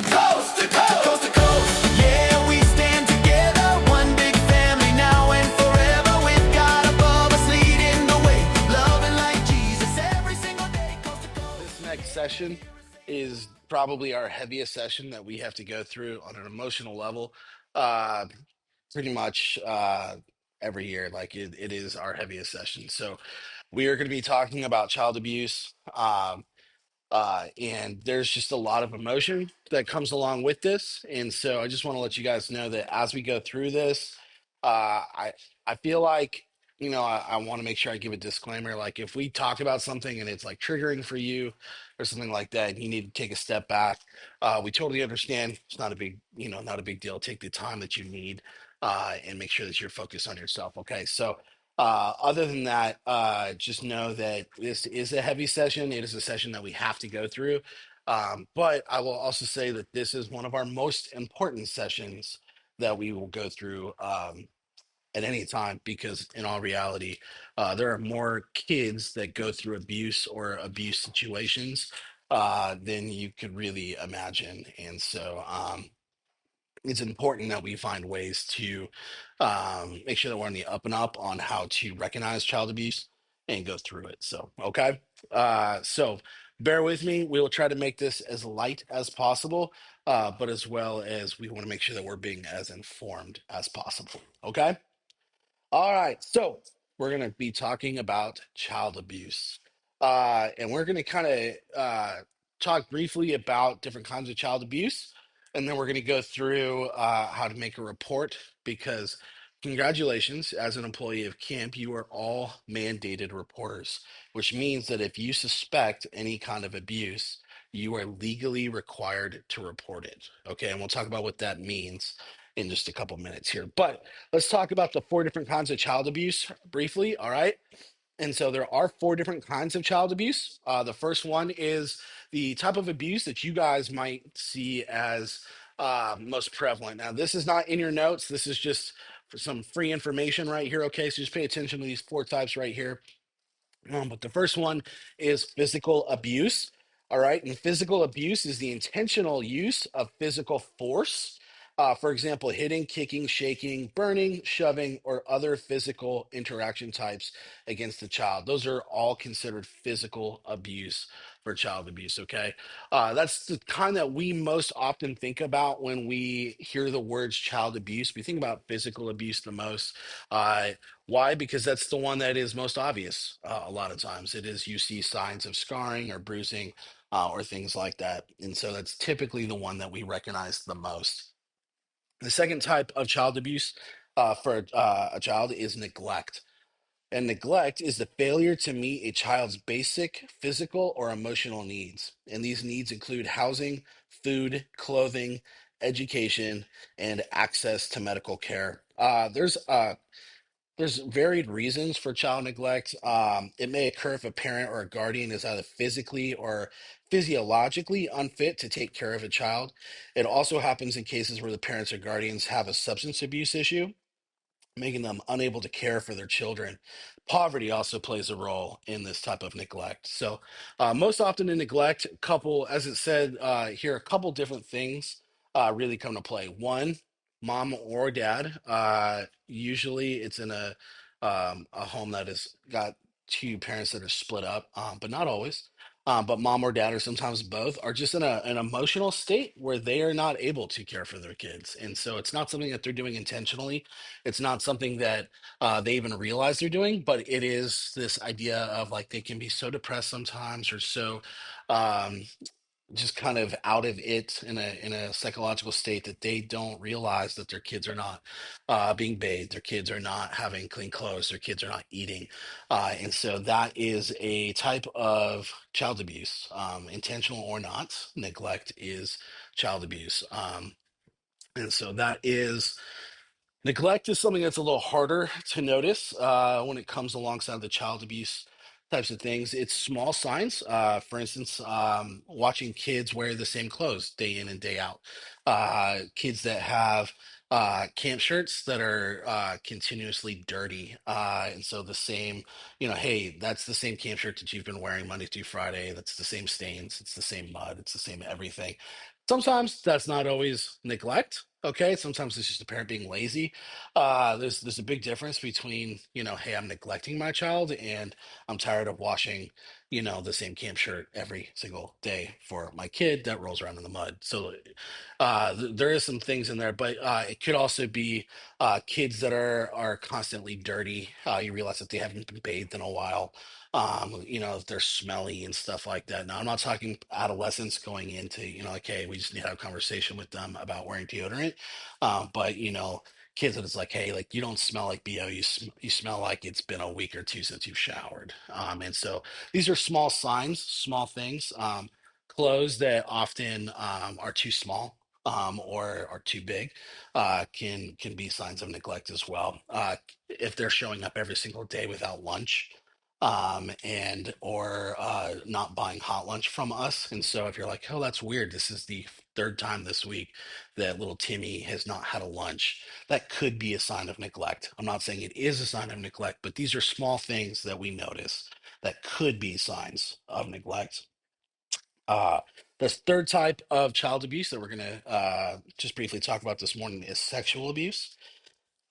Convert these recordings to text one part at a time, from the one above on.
Coast to coast, coast to coast. Yeah, we stand together, one big family now and forever. With God above us leading the way, loving like Jesus every single day. Coast to coast. This next session is probably our heaviest session that we have to go through on an emotional level. Uh, Pretty much every year, like it is our heaviest session. So we are going to be talking about child abuse. And there's just a lot of emotion that comes along with this. And so I just want to let you guys know that as we go through this, I feel like, I want to make sure I give a disclaimer. Like if we talk about something and it's like triggering for you or something like that, and you need to take a step back, we totally understand. It's not a big, not a big deal. Take the time that you need and make sure that you're focused on yourself. Okay. So other than that, just know that this is a heavy session. It is a session that we have to go through. But I will also say that this is one of our most important sessions that we will go through at any time because, in all reality, there are more kids that go through abuse or abuse situations than you could really imagine. And so, it's important that we find ways to make sure that we're on the up and up on how to recognize child abuse and go through it. So, okay. So bear with me. We will try to make this as light as possible, but as well as we want to make sure that we're being as informed as possible. Okay. All right, so we're going to be talking about child abuse. And we're going to kind of talk briefly about different kinds of child abuse. And then we're going to go through how to make a report because, congratulations, as an employee of camp, you are all mandated reporters, which means that if you suspect any kind of abuse, you are legally required to report it. Okay, and we'll talk about what that means in just a couple minutes here. But let's talk about the four different kinds of child abuse briefly. All right. And so there are four different kinds of child abuse. The first one is the type of abuse that you guys might see as most prevalent. Now, this is not in your notes. This is just for some free information right here. Okay. So just pay attention to these four types right here. But the first one is physical abuse. All right. And physical abuse is the intentional use of physical force. For example, hitting, kicking, shaking, burning, shoving, or other physical interaction types against the child. Those are all considered physical abuse for child abuse. Okay. That's the kind that we most often think about when we hear the words child abuse. We think about physical abuse the most. Uh, why? Because that's the one that is most obvious. A lot of times, it is you see signs of scarring or bruising or things like that, and so that's typically the one that we recognize the most. The second type of child abuse for a child is neglect. And neglect is the failure to meet a child's basic physical or emotional needs. And these needs include housing, food, clothing, education, and access to medical care. There's varied reasons for child neglect. It may occur if a parent or a guardian is either physically or physiologically unfit to take care of a child. It also happens in cases where the parents or guardians have a substance abuse issue, making them unable to care for their children. Poverty also plays a role in this type of neglect. So, most often in neglect, couple, as it said here, a couple different things really come to play. One, mom or dad. Usually, it's in a home that has got two parents that are split up, but not always. But mom or dad, or sometimes both, are just in an emotional state where they are not able to care for their kids. And so it's not something that they're doing intentionally. It's not something that they even realize they're doing, but it is this idea of like they can be so depressed sometimes or so um, just kind of out of it in a psychological state that they don't realize that their kids are not being bathed, their kids are not having clean clothes, their kids are not eating, and so that is a type of child abuse, intentional or not. Neglect is child abuse, and so that is. Neglect is something that's a little harder to notice when it comes alongside the child abuse types of things. It's small signs. For instance, watching kids wear the same clothes day in and day out. Kids that have camp shirts that are continuously dirty. And so the same, hey, that's the same camp shirt that you've been wearing Monday through Friday. That's the same stains. It's the same mud. It's the same everything. Sometimes that's not always neglect. Okay. Sometimes it's just a parent being lazy. There's a big difference between, hey, I'm neglecting my child and I'm tired of washing, the same camp shirt every single day for my kid that rolls around in the mud. So there is some things in there, but it could also be kids that are constantly dirty. You realize that they haven't been bathed in a while. If they're smelly and stuff like that. Now, I'm not talking adolescents going into, okay, we just need to have a conversation with them about wearing deodorant. But kids that it's like, hey, like you don't smell like BO, you smell like it's been a week or two since you've showered. And so these are small signs, small things. Clothes that often are too small or are too big can be signs of neglect as well. If they're showing up every single day without lunch, and or not buying hot lunch from us. And so if you're like, oh, that's weird, this is the third time this week that little Timmy has not had a lunch, that could be a sign of neglect. I'm not saying it is a sign of neglect, but these are small things that we notice that could be signs of neglect. Uh, the third type of child abuse that we're going to just briefly talk about this morning is sexual abuse.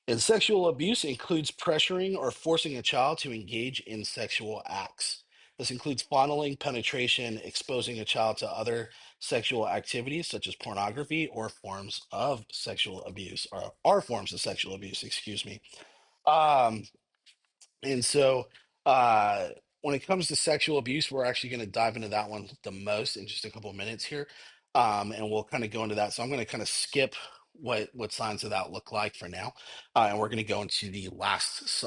And sexual abuse includes pressuring or forcing a child to engage in sexual acts. This includes fondling, penetration, exposing a child to other sexual activities such as pornography or forms of sexual abuse, or are forms of sexual abuse, excuse me. Um, and so, uh, when it comes to sexual abuse, we're actually going to dive into that one the most in just a couple of minutes here, and we'll kind of go into that. So I'm going to kind of skip what signs of that look like for now, and we're going to go into the last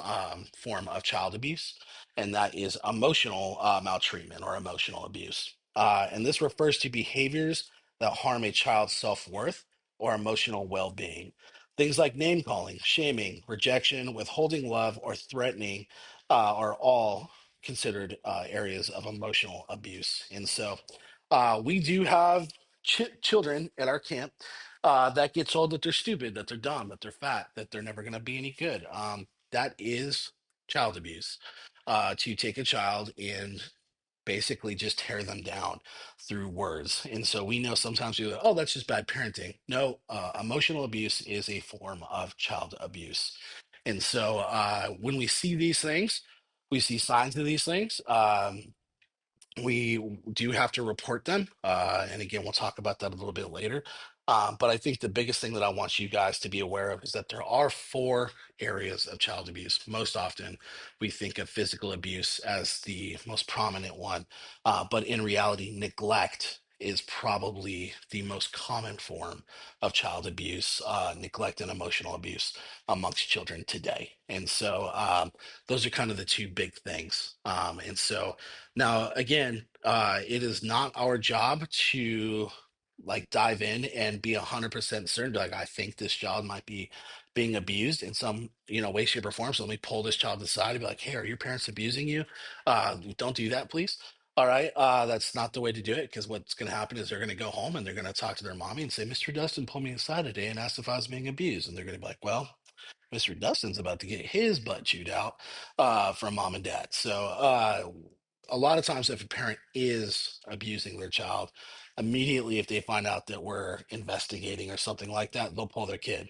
form of child abuse, and that is emotional maltreatment or emotional abuse. And this refers to behaviors that harm a child's self-worth or emotional well-being. Things like name calling, shaming, rejection, withholding love, or threatening are all considered areas of emotional abuse. And so we do have children at our camp that get told that they're stupid, that they're dumb, that they're fat, that they're never going to be any good. That is child abuse. To take a child and basically just tear them down through words. And so we know sometimes we go, oh, that's just bad parenting. No, emotional abuse is a form of child abuse. And so when we see these things, we see signs of these things. We do have to report them. And again, we'll talk about that a little bit later. But I think the biggest thing that I want you guys to be aware of is that there are four areas of child abuse. Most often, we think of physical abuse as the most prominent one. But in reality, neglect is probably the most common form of child abuse, neglect and emotional abuse amongst children today. And so those are kind of the two big things. And so now, again, it is not our job to like dive in and be 100% certain. Be like, I think this child might be being abused in some, way, shape, or form. So let me pull this child aside and be like, hey, are your parents abusing you? Don't do that, please. All right. That's not the way to do it because what's going to happen is they're going to go home and they're going to talk to their mommy and say, Mr. Dustin pulled me aside today and asked if I was being abused. And they're going to be like, well, Mr. Dustin's about to get his butt chewed out from mom and dad. So a lot of times, if a parent is abusing their child, immediately if they find out that we're investigating or something like that, they'll pull their kid.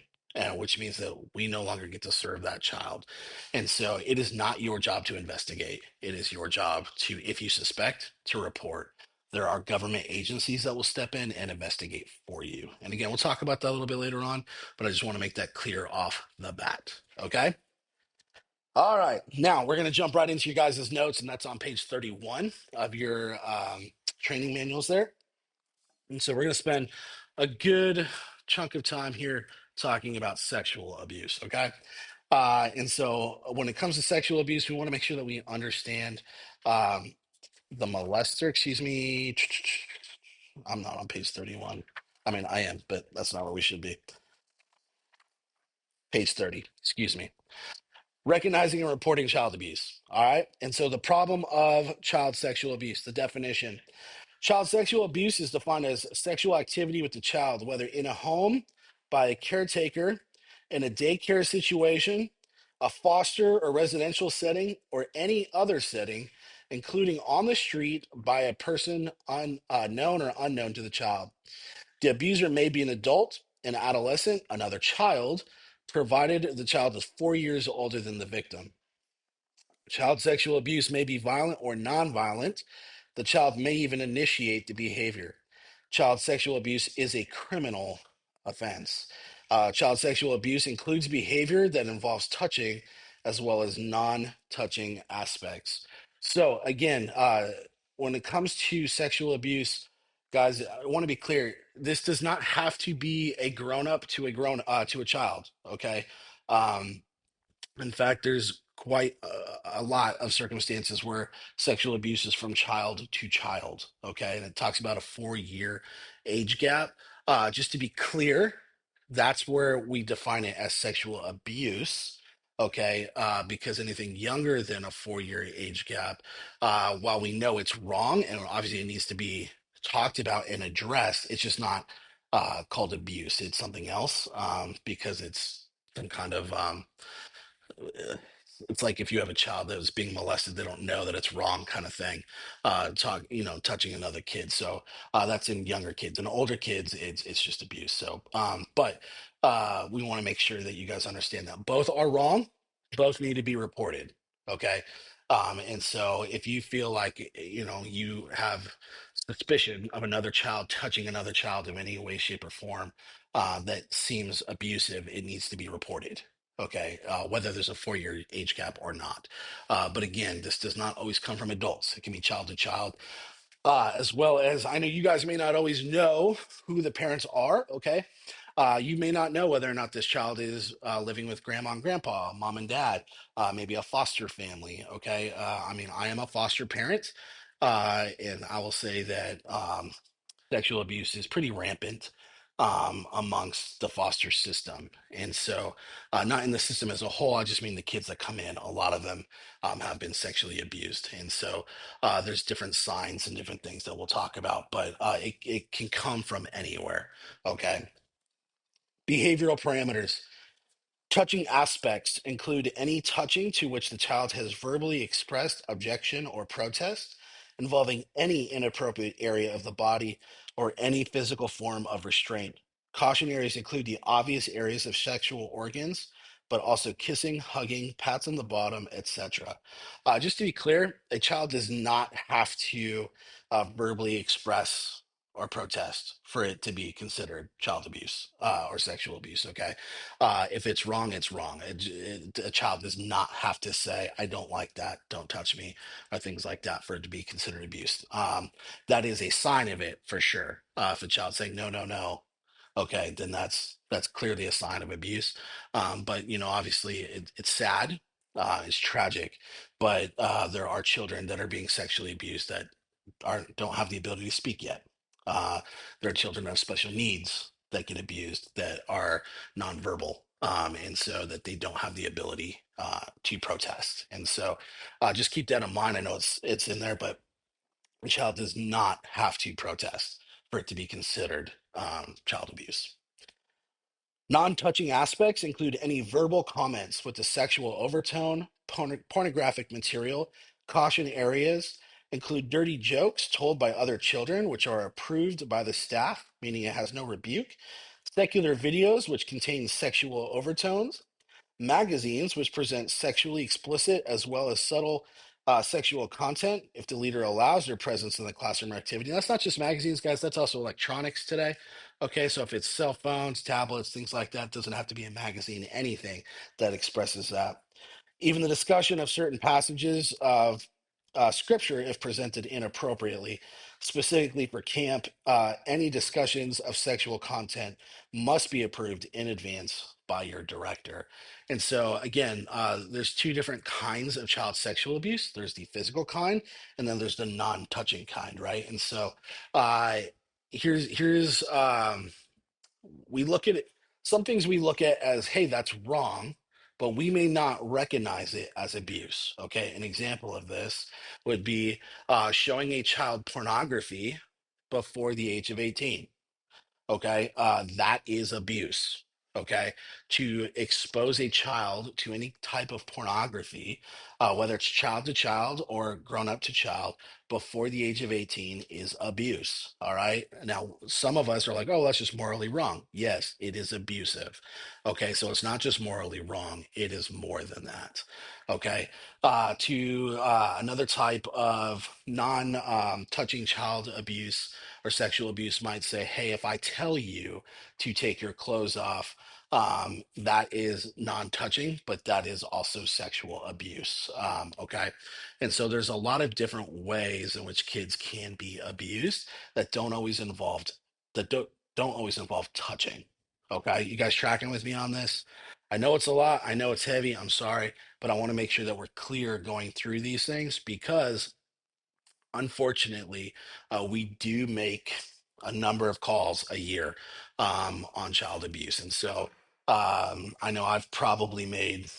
Which means that we no longer get to serve that child. And so it is not your job to investigate. It is your job to, if you suspect, to report. There are government agencies that will step in and investigate for you. And again, we'll talk about that a little bit later on, but I just want to make that clear off the bat. Okay. All right. Now we're going to jump right into you guys' notes, and that's on page 31 of your training manuals there. And so we're going to spend a good chunk of time here talking about sexual abuse. Okay. And so when it comes to sexual abuse, we want to make sure that we understand um, the molester, excuse me. I'm not on page 31. I mean, I am, but that's not where we should be. Page 30, excuse me. Recognizing and reporting child abuse. All right. And so the problem of child sexual abuse, the definition: child sexual abuse is defined as sexual activity with the child, whether in a home, by a caretaker, in a daycare situation, a foster or residential setting, or any other setting, including on the street by a person known or unknown to the child. The abuser may be an adult, an adolescent, another child, provided the child is 4 years older than the victim. Child sexual abuse may be violent or nonviolent. The child may even initiate the behavior. Child sexual abuse is a criminal offense. Child sexual abuse includes behavior that involves touching as well as non touching aspects. So, again, when it comes to sexual abuse, guys, I want to be clear. This does not have to be a grown up to to a child. Okay. Um, in fact, there's quite a lot of circumstances where sexual abuse is from child to child. Okay. And it talks about a 4 year age gap. Just to be clear, that's where we define it as sexual abuse. Okay. Because anything younger than a 4 year age gap, while we know it's wrong and obviously it needs to be talked about and addressed, it's just not called abuse. It's something else because it's some kind of it's like if you have a child that was being molested, they don't know that it's wrong, kind of thing. Touching another kid. So that's in younger kids. And older kids, it's just abuse. So, but we want to make sure that you guys understand that both are wrong, both need to be reported. Okay. And so if you feel like you have suspicion of another child touching another child in any way, shape, or form that seems abusive, it needs to be reported. Okay, whether there's a 4 year age gap or not. But again, this does not always come from adults. It can be child to child, as well as I know you guys may not always know who the parents are. Okay, you may not know whether or not this child is living with grandma and grandpa, mom and dad, maybe a foster family. Okay, I mean, I am a foster parent, and I will say that. Sexual abuse is pretty rampant amongst the foster system. And so, not in the system as a whole, I just mean the kids that come in, a lot of them have been sexually abused. And so, there's different signs and different things that we'll talk about, but it can come from anywhere. Okay. Behavioral parameters. Touching aspects include any touching to which the child has verbally expressed objection or protest, involving any inappropriate area of the body or any physical form of restraint. Caution areas include the obvious areas of sexual organs, but also kissing, hugging, pats on the bottom, etc. Just to be clear, a child does not have to verbally express or protest for it to be considered child abuse or sexual abuse. Okay, if it's wrong, it's wrong. A child does not have to say, I don't like that, don't touch me, or things like that for it to be considered abuse. That is a sign of it for sure. If a child's saying, no, no, no, okay, then that's clearly a sign of abuse. But, obviously it's sad, it's tragic, but there are children that are being sexually abused that don't have the ability to speak yet. There are children that have special needs that get abused that are nonverbal, and so that they don't have the ability to protest. And so, just keep that in mind. I know it's in there, but a child does not have to protest for it to be considered child abuse. Non-touching aspects include any verbal comments with a sexual overtone, pornographic material. Caution areas include dirty jokes told by other children, which are approved by the staff, meaning it has no rebuke. Secular videos, which contain sexual overtones. Magazines, which present sexually explicit as well as subtle sexual content, if the leader allows their presence in the classroom activity. That's not just magazines, guys, that's also electronics today. Okay, so if it's cell phones, tablets, things like that, doesn't have to be a magazine, anything that expresses that. Even the discussion of certain passages of scripture, if presented inappropriately, specifically for camp, any discussions of sexual content must be approved in advance by your director. And so, again, there's two different kinds of child sexual abuse. There's the physical kind, and then there's the non-touching kind, right? And so, uh, here's we look at it, some things we look at as, hey, that's wrong, but we may not recognize it as abuse. Okay, an example of this would be showing a child pornography before the age of 18. Okay, that is abuse. okay, to expose a child to any type of pornography, whether it's child to child or grown up to child, before the age of 18 is abuse. All right. Now, some of us are like, oh, that's just morally wrong. Yes, it is abusive. Okay. So it's not just morally wrong, it is more than that. Okay. To another type of non touching child abuse or sexual abuse might say, hey, if I tell you to take your clothes off, that is non-touching, but that is also sexual abuse. Okay, and so there's a lot of different ways in which kids can be abused that don't always involve touching. Okay, you guys tracking with me on this? I know it's a lot. I know it's heavy. I'm sorry, but I want to make sure that we're clear going through these things because unfortunately, we do make a number of calls a year on child abuse. And so I know I've probably made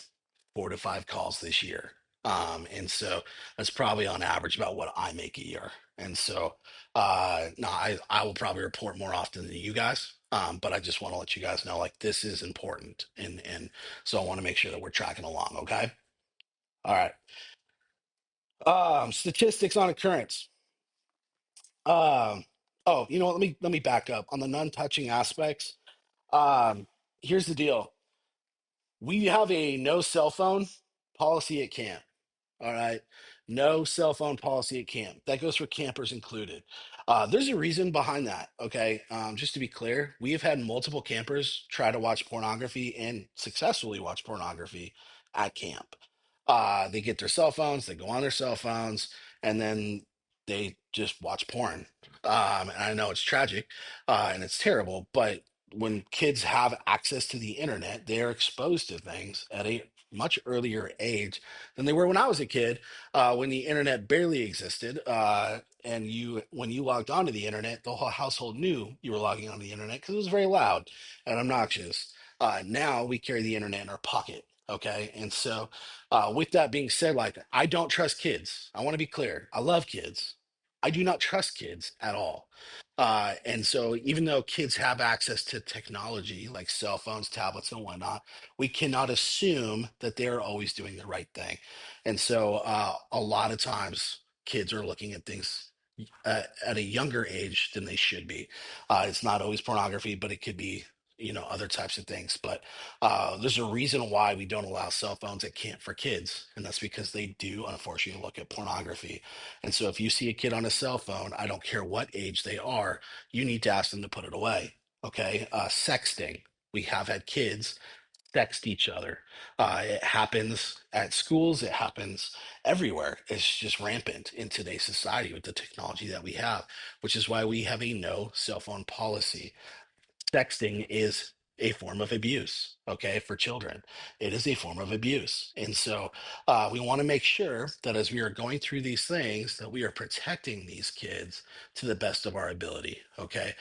4 to 5 calls this year. And so that's probably on average about what I make a year. And so no, I will probably report more often than you guys. But I just want to let you guys know like this is important. And so I want to make sure that we're tracking along. Okay. All right. Statistics on occurrence. Um, oh, you know what? Let me back up on the non-touching aspects. Um, Here's the deal: we have a no cell phone policy at camp. All right. No cell phone policy at camp. That goes for campers included. There's a reason behind that. Okay. Just to be clear, we have had multiple campers try to watch pornography and successfully watch pornography at camp. They get their cell phones, they go on their cell phones, and then they just watch porn. And I know it's tragic and it's terrible, but when kids have access to the internet, they're exposed to things at a much earlier age than they were when I was a kid, when the internet barely existed. And when you logged onto the internet, the whole household knew you were logging onto the internet because it was very loud and obnoxious. Now we carry the internet in our pocket. Okay. And so, with that being said, like, I don't trust kids. I want to be clear. I love kids. I do not trust kids at all. And so, even though kids have access to technology like cell phones, tablets, and whatnot, we cannot assume that they're always doing the right thing. And so, a lot of times, kids are looking at things at a younger age than they should be. It's not always pornography, but it could be, other types of things. But there's a reason why we don't allow cell phones at camp for kids, and that's because they do unfortunately look at pornography. And so, if you see a kid on a cell phone, I don't care what age they are, you need to ask them to put it away. Okay, sexting. We have had kids text each other. It happens at schools, it happens everywhere. It's just rampant in today's society with the technology that we have, which is why we have a no cell phone policy. Sexting is a form of abuse, okay, for children. It is a form of abuse. And so we want to make sure that as we are going through these things, that we are protecting these kids to the best of our ability, okay?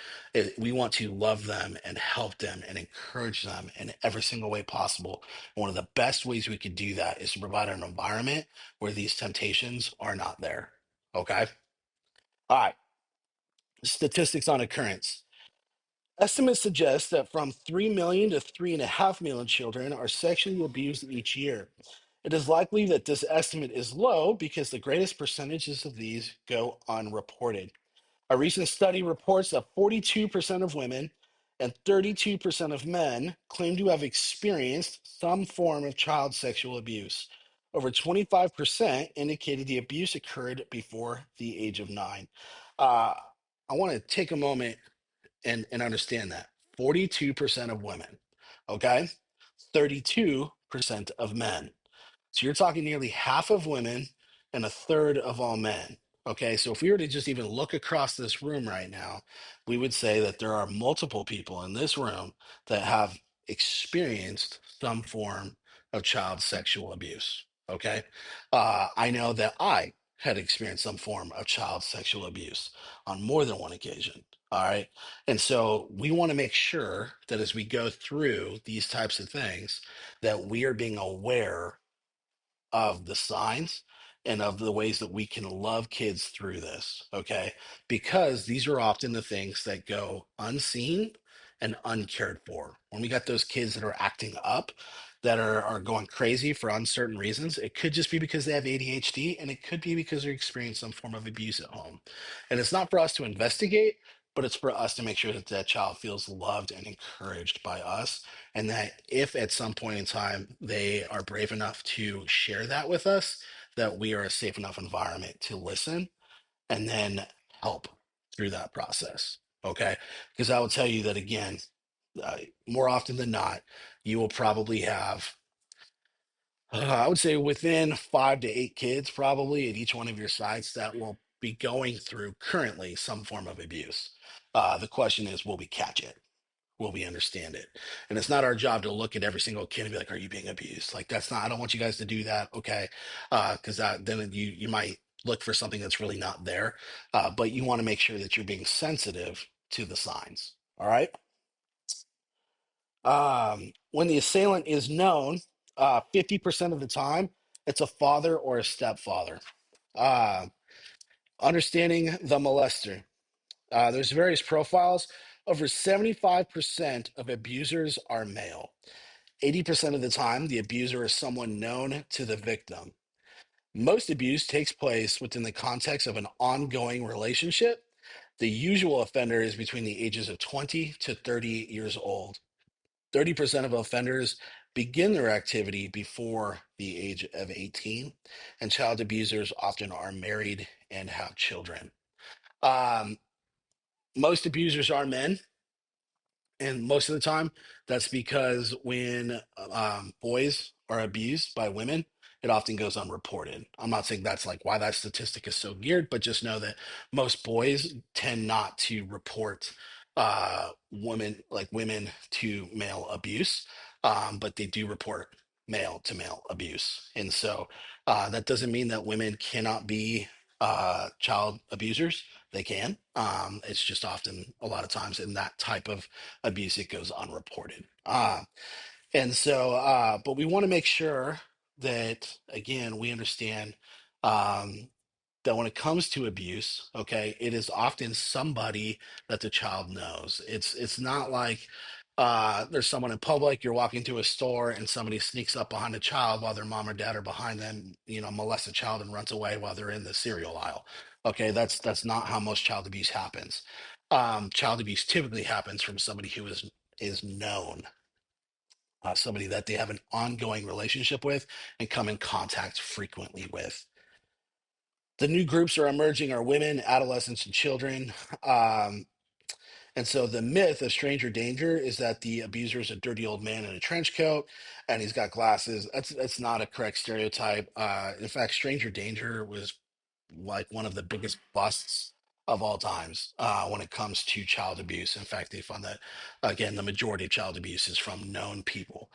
We want to love them and help them and encourage them in every single way possible. One of the best ways we could do that is to provide an environment where these temptations are not there, okay? All right, statistics on occurrence. Estimates suggest that from 3 million to 3.5 million children are sexually abused each year. It is likely that this estimate is low because the greatest percentages of these go unreported. A recent study reports that 42% of women and 32% of men claim to have experienced some form of child sexual abuse. Over 25% indicated the abuse occurred before the age of 9. Uh, I want to take a moment and understand that 42% of women, okay, 32% of men. So you're talking nearly half of women and a third of all men. Okay, so if we were to just even look across this room right now, we would say that there are multiple people in this room that have experienced some form of child sexual abuse. Okay, I know that I had experienced some form of child sexual abuse on more than one occasion. All right, and so we want to make sure that as we go through these types of things, that we are being aware of the signs and of the ways that we can love kids through this, okay? Because these are often the things that go unseen and uncared for. When we got those kids that are acting up, that are going crazy for uncertain reasons, it could just be because they have ADHD, and it could be because they're experiencing some form of abuse at home. And it's not for us to investigate, but it's for us to make sure that that child feels loved and encouraged by us. And that if at some point in time they are brave enough to share that with us, that we are a safe enough environment to listen and then help through that process. Okay. Because I will tell you that again, more often than not, you will probably have, I would say within 5 to 8 kids, probably at each one of your sites, that will be going through currently some form of abuse. The question is, will we catch it? Will we understand it? And it's not our job to look at every single kid and be like, "Are you being abused?" Like that's not. I don't want you guys to do that, okay? Because then you might look for something that's really not there. But you want to make sure that you're being sensitive to the signs. All right. When the assailant is known, 50% of the time, it's a father or a stepfather. Uh, Understanding the molester. There's various profiles. Over 75% of abusers are male. 80% of the time, the abuser is someone known to the victim. Most abuse takes place within the context of an ongoing relationship. The usual offender is between the ages of 20 to 30 years old. 30% of offenders begin their activity before the age of 18, and child abusers often are married and have children. Um, Most abusers are men, and most of the time, that's because when boys are abused by women, it often goes unreported. I'm not saying that's like why that statistic is so geared, but just know that most boys tend not to report women to male abuse, but they do report male to male abuse. And so that doesn't mean that women cannot be child abusers. They can. It's just often a lot of times in that type of abuse, it goes unreported. But we want to make sure that, again, we understand um, that when it comes to abuse, okay, it is often somebody that the child knows. It's not like there's someone in public, you're walking to a store and somebody sneaks up behind a child while their mom or dad are behind them, molest a child and runs away while they're in the cereal aisle. Okay, that's not how most child abuse happens. Child abuse typically happens from somebody who is known, somebody that they have an ongoing relationship with and come in contact frequently with. The new groups are emerging are women, adolescents, and children. Um, and so the myth of stranger danger is that the abuser is a dirty old man in a trench coat and he's got glasses. That's not a correct stereotype. In fact, stranger danger was like one of the biggest busts of all times when it comes to child abuse. In fact, they found that again, the majority of child abuse is from known people.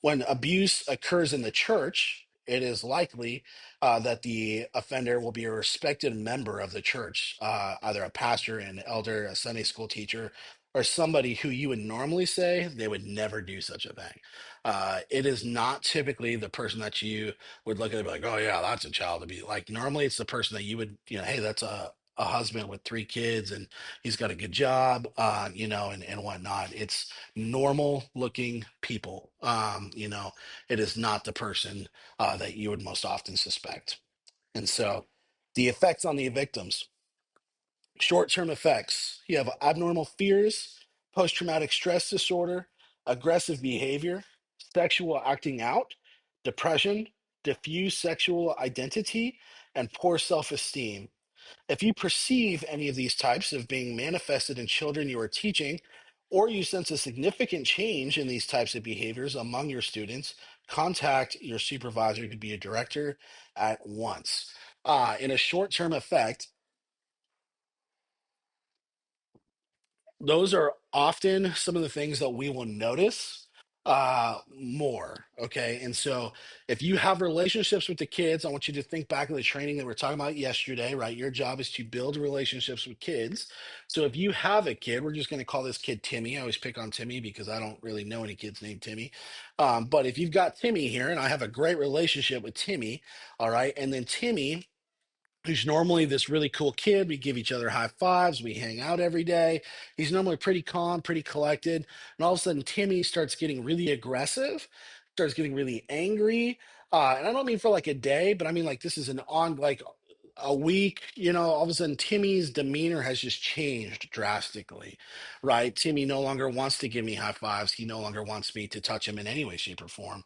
When abuse occurs in the church, it is likely that the offender will be a respected member of the church, either a pastor, an elder, a Sunday school teacher, or somebody who you would normally say they would never do such a thing. It is not typically the person that you would look at and be like, oh, yeah, that's a child abuse. Like, normally it's the person that you would, hey, that's a husband with 3 kids and he's got a good job, and whatnot. It's normal looking people. It is not the person that you would most often suspect. And so the effects on the victims, short term effects, you have abnormal fears, post traumatic stress disorder, aggressive behavior, sexual acting out, depression, diffuse sexual identity, and poor self esteem. If you perceive any of these types of being manifested in children you are teaching, or you sense a significant change in these types of behaviors among your students, contact your supervisor, who could be a director, at once. In a short term effect, those are often some of the things that we will notice more. Okay. And so if you have relationships with the kids, I want you to think back of the training that we were talking about yesterday, right? Your job is to build relationships with kids. So if you have a kid, we're just going to call this kid Timmy. I always pick on Timmy because I don't really know any kids named Timmy. But if you've got Timmy here and I have a great relationship with Timmy, all right, and then Timmy who's normally this really cool kid. We give each other high fives. We hang out every day. He's normally pretty calm, pretty collected. And all of a sudden, Timmy starts getting really aggressive, starts getting really angry. And I don't mean for like a day, but I mean like this is an on like a week, all of a sudden Timmy's demeanor has just changed drastically, right? Timmy no longer wants to give me high fives. He no longer wants me to touch him in any way, shape, or form.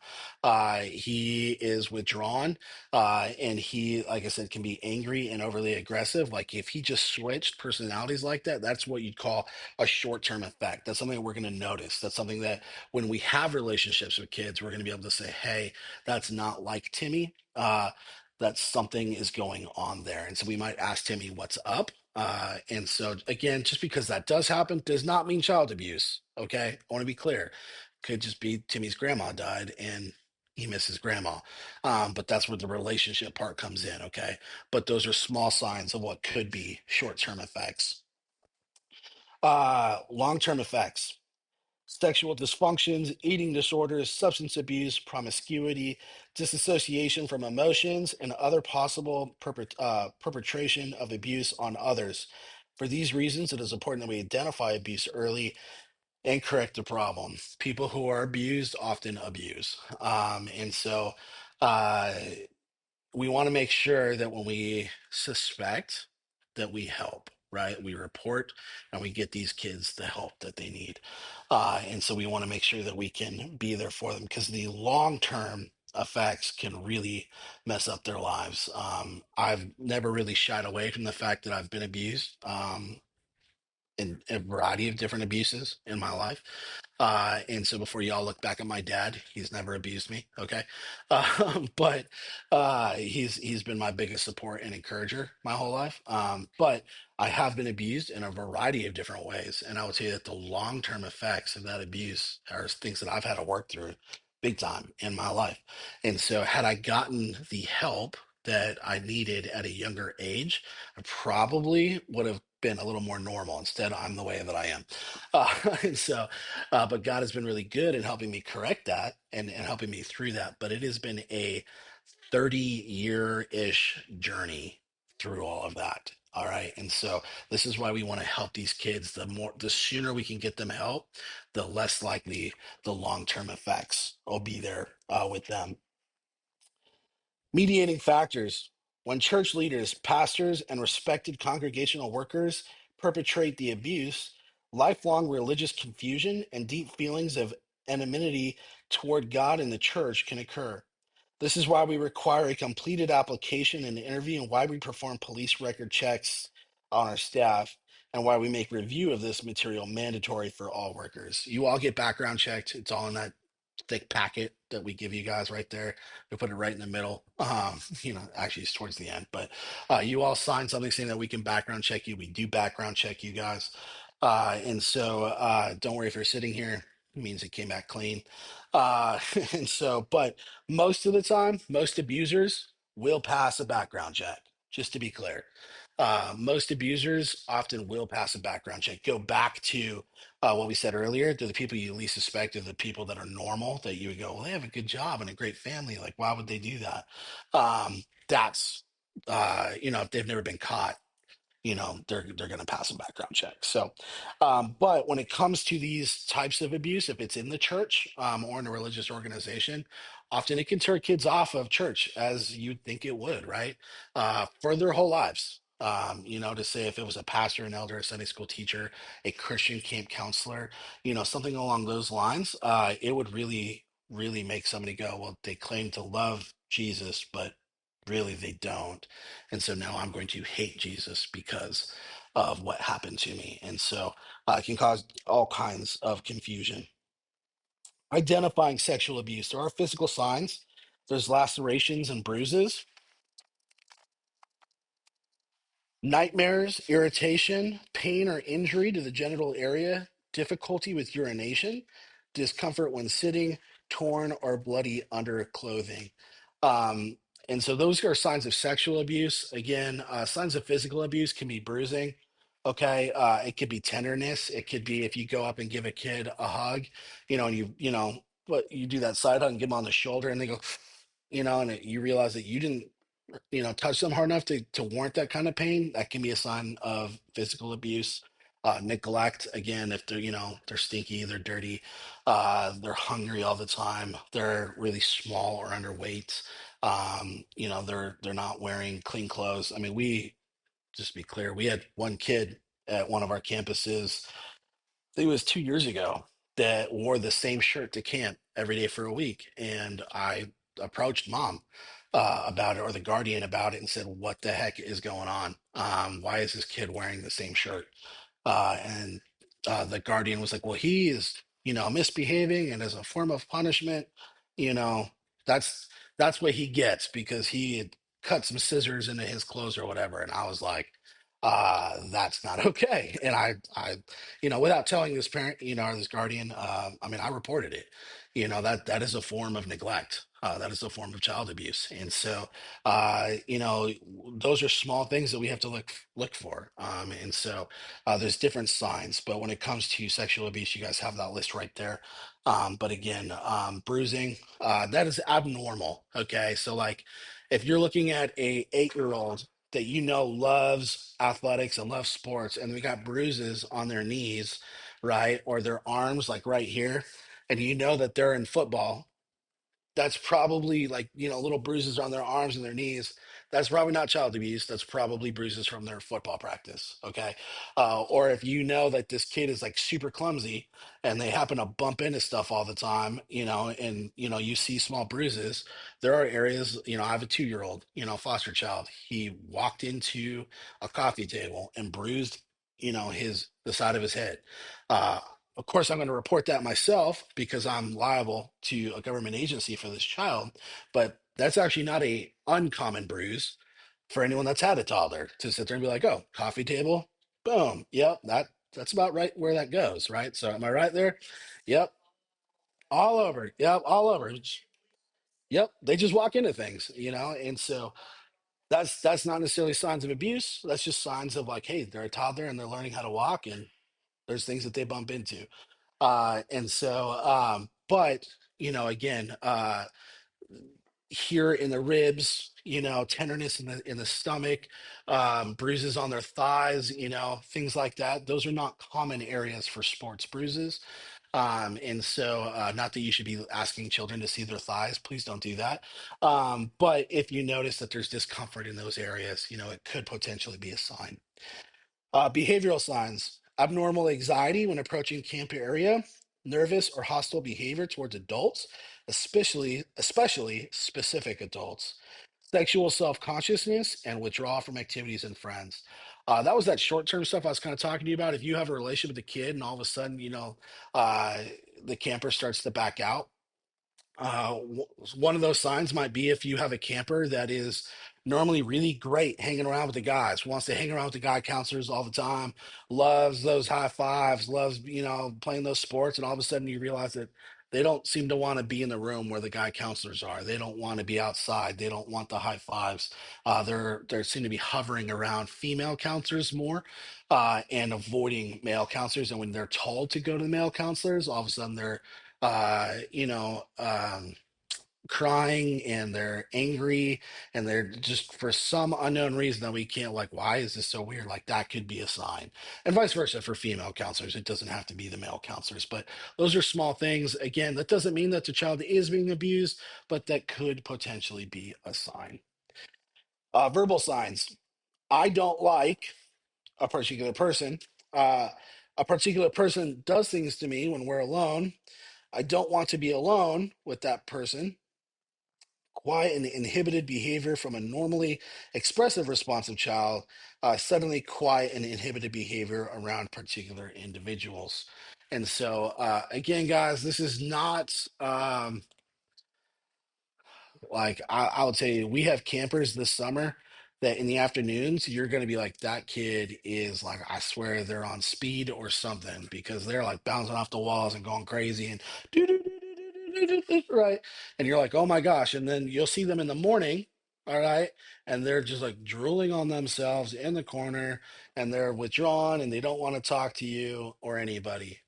He is withdrawn, and he, like I said, can be angry and overly aggressive. Like if he just switched personalities like that, that's what you'd call a short-term effect. That's something that we're going to notice. That's something that when we have relationships with kids, we're going to be able to say, hey, that's not like Timmy. That something is going on there. And so we might ask Timmy what's up. And so, again, just because that does happen does not mean child abuse. Okay. I want to be clear. Could just be Timmy's grandma died and he misses grandma. But that's where the relationship part comes in. Okay. But those are small signs of what could be short term effects. Long term effects: sexual dysfunctions, eating disorders, substance abuse, promiscuity, disassociation from emotions, and other possible perpetration of abuse on others. For these reasons, it is important that we identify abuse early and correct the problem. People who are abused often abuse. And so, uh, we want to make sure that when we suspect that we help, right, we report and we get these kids the help that they need. And so we want to make sure that we can be there for them, because the long term effects can really mess up their lives. I've never really shied away from the fact that I've been abused, in a variety of different abuses in my life. And so before y'all look back at my dad, he's never abused me. Okay. But he's been my biggest support and encourager my whole life. But I have been abused in a variety of different ways. And I would say that the long-term effects of that abuse are things that I've had to work through big time in my life. And so had I gotten the help that I needed at a younger age, I probably would have been a little more normal. Instead, I'm the way that I am. And so, but God has been really good in helping me correct that and helping me through that. But it has been a 30-year-ish journey through all of that. All right. And so this is why we want to help these kids. The sooner we can get them help, the less likely the long-term effects will be there with them. Mediating factors: when church leaders, pastors, and respected congregational workers perpetrate the abuse, lifelong religious confusion and deep feelings of enmity toward God and the church can occur. This is why we require a completed application and interview, and why we perform police record checks on our staff, and why we make review of this material mandatory for all workers. You all get background checked. It's all in that thick packet that we give you guys right there. We put it right in the middle. Actually it's towards the end, but you all sign something saying that we can background check you. We do background check you guys. And so don't worry if you're sitting here, it means it came back clean. And so, but most of the time, most abusers will pass a background check, just to be clear. Most abusers often will pass a background check. Go back to what we said earlier. To the people you least suspect are the people that are normal, that you would go, well, they have a good job and a great family. Like, why would they do that? That's, if they've never been caught, they're going to pass a background check. So but when it comes to these types of abuse, if it's in the church, or in a religious organization, often it can turn kids off of church, as you'd think it would, right, for their whole lives. To say if it was a pastor, an elder, a Sunday school teacher, a Christian camp counselor, something along those lines, it would really really make somebody go, well, they claim to love Jesus, but really they don't. And so now I'm going to hate Jesus because of what happened to me. And so it can cause all kinds of confusion. Identifying sexual abuse: there are physical signs. There's lacerations and bruises, nightmares, irritation, pain or injury to the genital area, difficulty with urination, discomfort when sitting, torn or bloody underclothing. Um, and so those are signs of sexual abuse. Again, signs of physical abuse can be bruising. Okay, it could be tenderness. It could be if you go up and give a kid a hug, and but you do that side hug and give them on the shoulder, and they go, and you realize that you didn't touch them hard enough to warrant that kind of pain, that can be a sign of physical abuse. Neglect, again, if they're stinky, they're dirty, they're hungry all the time, they're really small or underweight, they're not wearing clean clothes. I mean, we just to be clear, we had one kid at one of our campuses, I think it was 2 years ago, that wore the same shirt to camp every day for a week. And I approached mom about it, or the guardian about it, and said, "What the heck is going on? Why is this kid wearing the same shirt?" And the guardian was like, "Well, he is, misbehaving, and as a form of punishment, you know, that's that's what he gets because he had cut some scissors into his clothes or whatever." And I was like, that's not okay. And without telling this parent, or this guardian, I mean, I reported it. That is a form of neglect. That is a form of child abuse. And so, those are small things that we have to look for. And so, there's different signs, but when it comes to sexual abuse, you guys have that list right there. But again, bruising, that is abnormal. Okay, so like, if you're looking at a 8-year-old that loves athletics and loves sports, and they got bruises on their knees, right, or their arms, like right here, and that they're in football, that's probably like, little bruises on their arms and their knees. That's probably not child abuse. That's probably bruises from their football practice. Okay. Or if that this kid is like super clumsy and they happen to bump into stuff all the time, and, you see small bruises, there are areas, I have a 2-year-old, foster child. He walked into a coffee table and bruised, the side of his head. Uh, of course, I'm going to report that myself because I'm liable to a government agency for this child, but that's actually not a uncommon bruise for anyone that's had a toddler to sit there and be like, "Oh, coffee table, boom, yep, that's about right where that goes, right?" So, am I right there? Yep, all over, yep, all over. Yep, they just walk into things, and so that's not necessarily signs of abuse. That's just signs of like, hey, they're a toddler and they're learning how to walk, and there's things that they bump into. But again, here in the ribs, tenderness in the stomach, bruises on their thighs, things like that. Those are not common areas for sports bruises. And so, not that you should be asking children to see their thighs, please don't do that. But if you notice that there's discomfort in those areas, it could potentially be a sign. Behavioral signs: abnormal anxiety when approaching camp area, nervous or hostile behavior towards adults, especially specific adults, sexual self-consciousness, and withdrawal from activities and friends. That was that short-term stuff I was kind of talking to you about. If you have a relationship with a kid and all of a sudden, uh, the camper starts to back out, one of those signs might be if you have a camper that is normally really great hanging around with the guys, wants to hang around with the guy counselors all the time, loves those high fives, loves, playing those sports, and all of a sudden you realize that they don't seem to want to be in the room where the guy counselors are. They don't want to be outside. They don't want the high fives. They seem to be hovering around female counselors more, and avoiding male counselors. And when they're told to go to the male counselors, all of a sudden they're crying and they're angry and they're just for some unknown reason that we can't, like, why is this so weird? Like, that could be a sign. And vice versa for female counselors. It doesn't have to be the male counselors, but those are small things. Again, that doesn't mean that the child is being abused, but that could potentially be a sign. Verbal signs: I don't like a particular person. Uh, a particular person does things to me when we're alone. I don't want to be alone with that person. Quiet and inhibited behavior from a normally expressive, responsive child, suddenly quiet and inhibited behavior around particular individuals. And so, again, guys, this is not. Like, I would say we have campers this summer that in the afternoons you're going to be like, that kid is like, I swear they're on speed or something because they're like bouncing off the walls and going crazy and do do do do do do do do, right. And you're like, oh my gosh. And then you'll see them in the morning. All right. And they're just like drooling on themselves in the corner and they're withdrawn and they don't want to talk to you or anybody.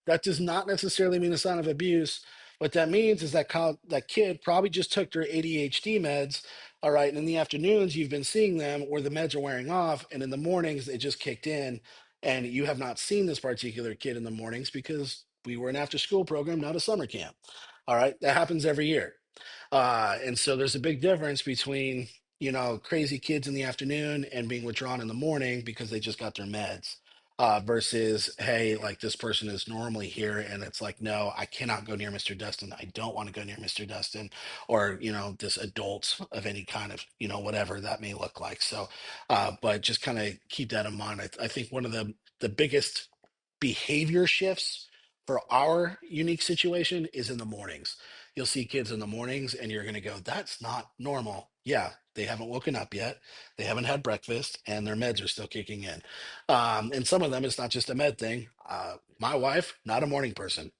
That does not necessarily mean a sign of abuse. What that means is that that kid probably just took their ADHD meds, All right. And in the afternoons, you've been seeing them where the meds are wearing off. And in the mornings, they just kicked in. And you have not seen this particular kid in the mornings because we were an after school program, not a summer camp. All right. That happens every year. And so there's a big difference between, crazy kids in the afternoon and being withdrawn in the morning because they just got their meds. Versus, hey, like this person is normally here, and it's like, no, I cannot go near Mr. Dustin. I don't want to go near Mr. Dustin, or this adult of any kind of, whatever that may look like. So, but just kind of keep that in mind. I think one of the biggest behavior shifts for our unique situation is in the mornings. You'll see kids in the mornings and you're going to go, that's not normal. Yeah, they haven't woken up yet. They haven't had breakfast and their meds are still kicking in. And some of them, it's not just a med thing. My wife, not a morning person.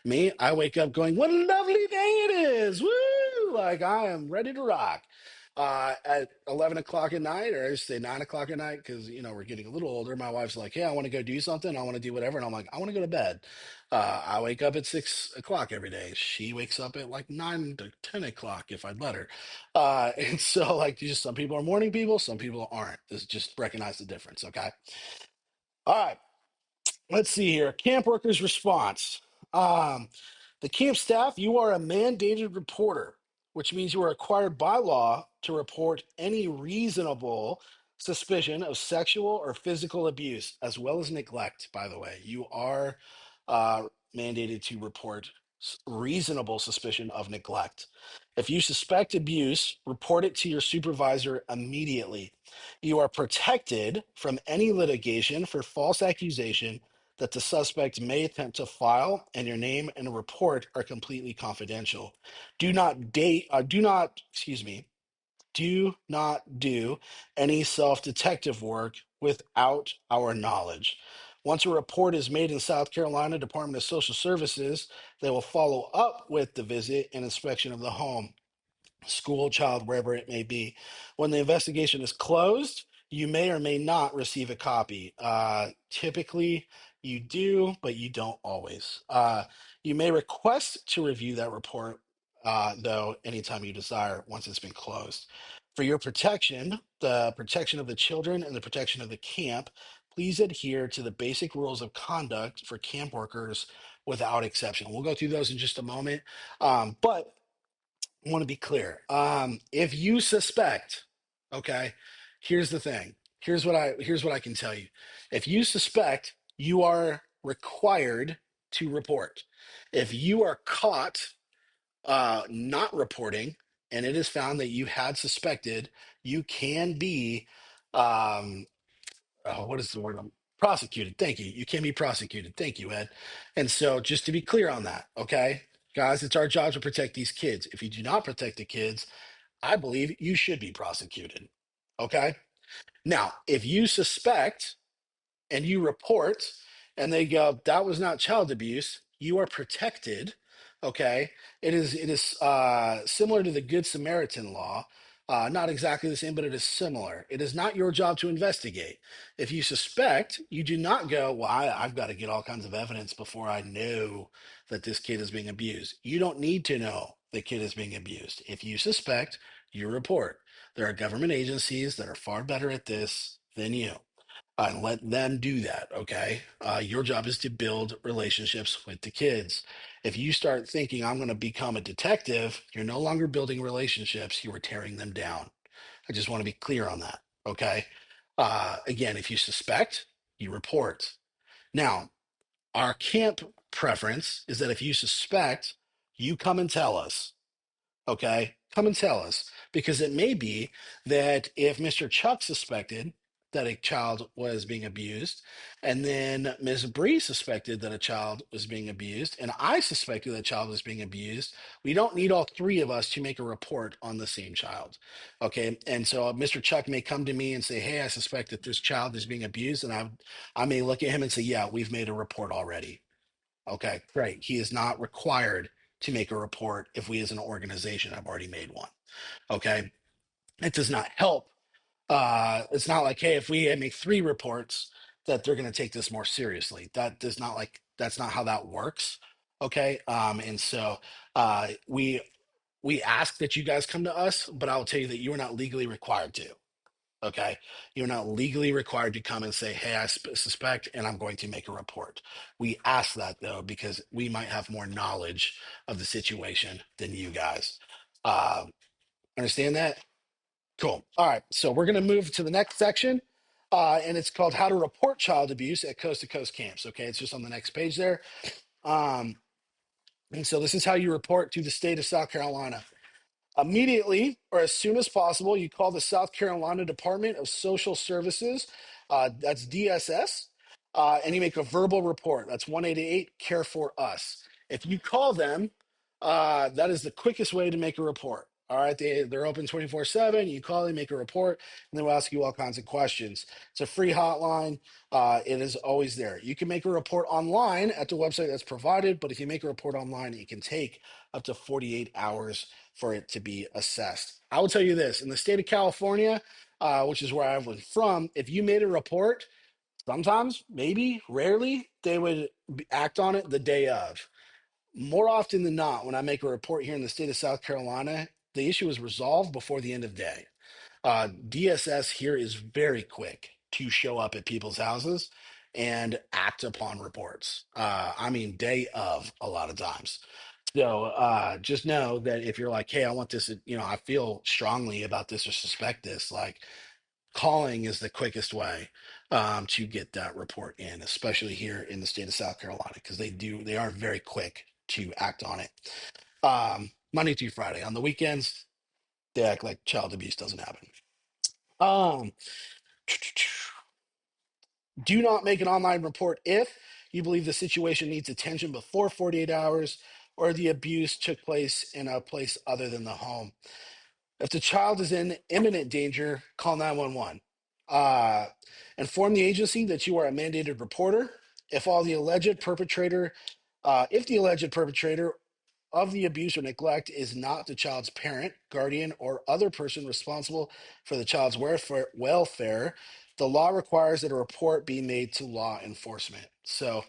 Me, I wake up going, what a lovely day it is. Woo! Like I am ready to rock. At 11 o'clock at night, or I say 9 o'clock at night, because we're getting a little older. My wife's like, "Hey, I want to go do something. I want to do whatever," and I'm like, "I want to go to bed." I wake up at 6 o'clock every day. She wakes up at like 9 to 10 o'clock if I'd let her. And so, like, just some people are morning people, some people aren't. Just recognize the difference, okay? All right, let's see here. Camp workers' response. Um, the camp staff, you are a mandated reporter, which means you are required by law to report any reasonable suspicion of sexual or physical abuse, as well as neglect, by the way. You are uh, mandated to report reasonable suspicion of neglect. If you suspect abuse, report it to your supervisor immediately. You are protected from any litigation for false accusation that the suspect may attempt to file, and your name and report are completely confidential. Do not do any self-detective work without our knowledge. Once a report is made in South Carolina Department of Social Services, they will follow up with the visit and inspection of the home, school, child, wherever it may be. When the investigation is closed, you may or may not receive a copy. Typically, you do, but you don't always. You may request to review that report, though, anytime you desire once it's been closed. For your protection, the protection of the children and the protection of the camp, please adhere to the basic rules of conduct for camp workers without exception. We'll go through those in just a moment. But I want to be clear. If you suspect, okay, here's the thing. Here's what I can tell you. If you suspect, you are required to report. If you are caught not reporting, and it is found that you had suspected, you can be what is the word? Prosecuted. Thank you. You can be prosecuted. Thank you, Ed. And so, just to be clear on that, okay, guys, it's our job to protect these kids. If you do not protect the kids, I believe you should be prosecuted. Okay. Now, if you suspect and you report and they go, that was not child abuse, you are protected. Okay. It is similar to the Good Samaritan law. Not exactly the same, but it is similar. It is not your job to investigate. If you suspect, you do not go, well, I've got to get all kinds of evidence before I know that this kid is being abused. You don't need to know the kid is being abused. If you suspect, you report. There are government agencies that are far better at this than you. Let them do that. Okay. Your job is to build relationships with the kids. If you start thinking, I'm going to become a detective, you're no longer building relationships, you are tearing them down. I just want to be clear on that. Okay. Again, if you suspect, you report. Now, our camp preference is that if you suspect, you come and tell us. Okay, come and tell us because it may be that if Mr. Chuck suspected that a child was being abused, and then Ms. Bree suspected that a child was being abused, and I suspected that a child was being abused, we don't need all three of us to make a report on the same child. Okay, and so Mr. Chuck may come to me and say, "Hey, I suspect that this child is being abused," and I may look at him and say, "Yeah, we've made a report already." Okay, great. He is not required to make a report if we as an organization have already made one. Okay. It does not help. It's not like, hey, if we make three reports, that they're going to take this more seriously. That's not how that works. Okay. And so we we ask that you guys come to us, but I'll tell you that you are not legally required to. Okay. You're not legally required to come and say, hey, I suspect, and I'm going to make a report. We ask that though, because we might have more knowledge of the situation than you guys. Uh, understand that? Cool. All right. So we're going to move to the next section. And it's called How to Report Child Abuse at Coast to Coast Camps. Okay. It's just on the next page there. Um, and so this is how you report to the state of South Carolina. Immediately or as soon as possible, you call the South Carolina Department of Social Services, that's DSS, and you make a verbal report. That's 188 Care for Us. If you call them, that is the quickest way to make a report. All right, they're open 24/7. You call, they make a report, and they will ask you all kinds of questions. It's a free hotline. It is always there. You can make a report online at the website that's provided, but if you make a report online, it can take up to 48 hours for it to be assessed. I will tell you this, in the state of California, which is where I was from, if you made a report, sometimes, maybe, rarely, they would act on it the day of. More often than not, when I make a report here in the state of South Carolina, the issue is resolved before the end of the day. DSS here is very quick to show up at people's houses and act upon reports. I mean, day of a lot of times. So just know that if you're like, hey, I want this, I feel strongly about this or suspect this, like calling is the quickest way to get that report in, especially here in the state of South Carolina, because they are very quick to act on it. Monday through Friday. On the weekends, they act like child abuse doesn't happen. Um, do not make an online report if you believe the situation needs attention before 48 hours or the abuse took place in a place other than the home. If the child is in imminent danger, call 911. Uh, Inform the agency that you are a mandated reporter. If all the alleged perpetrator, if the alleged perpetrator of the abuse or neglect is not the child's parent, guardian, or other person responsible for the child's welfare, the law requires that a report be made to law enforcement. So,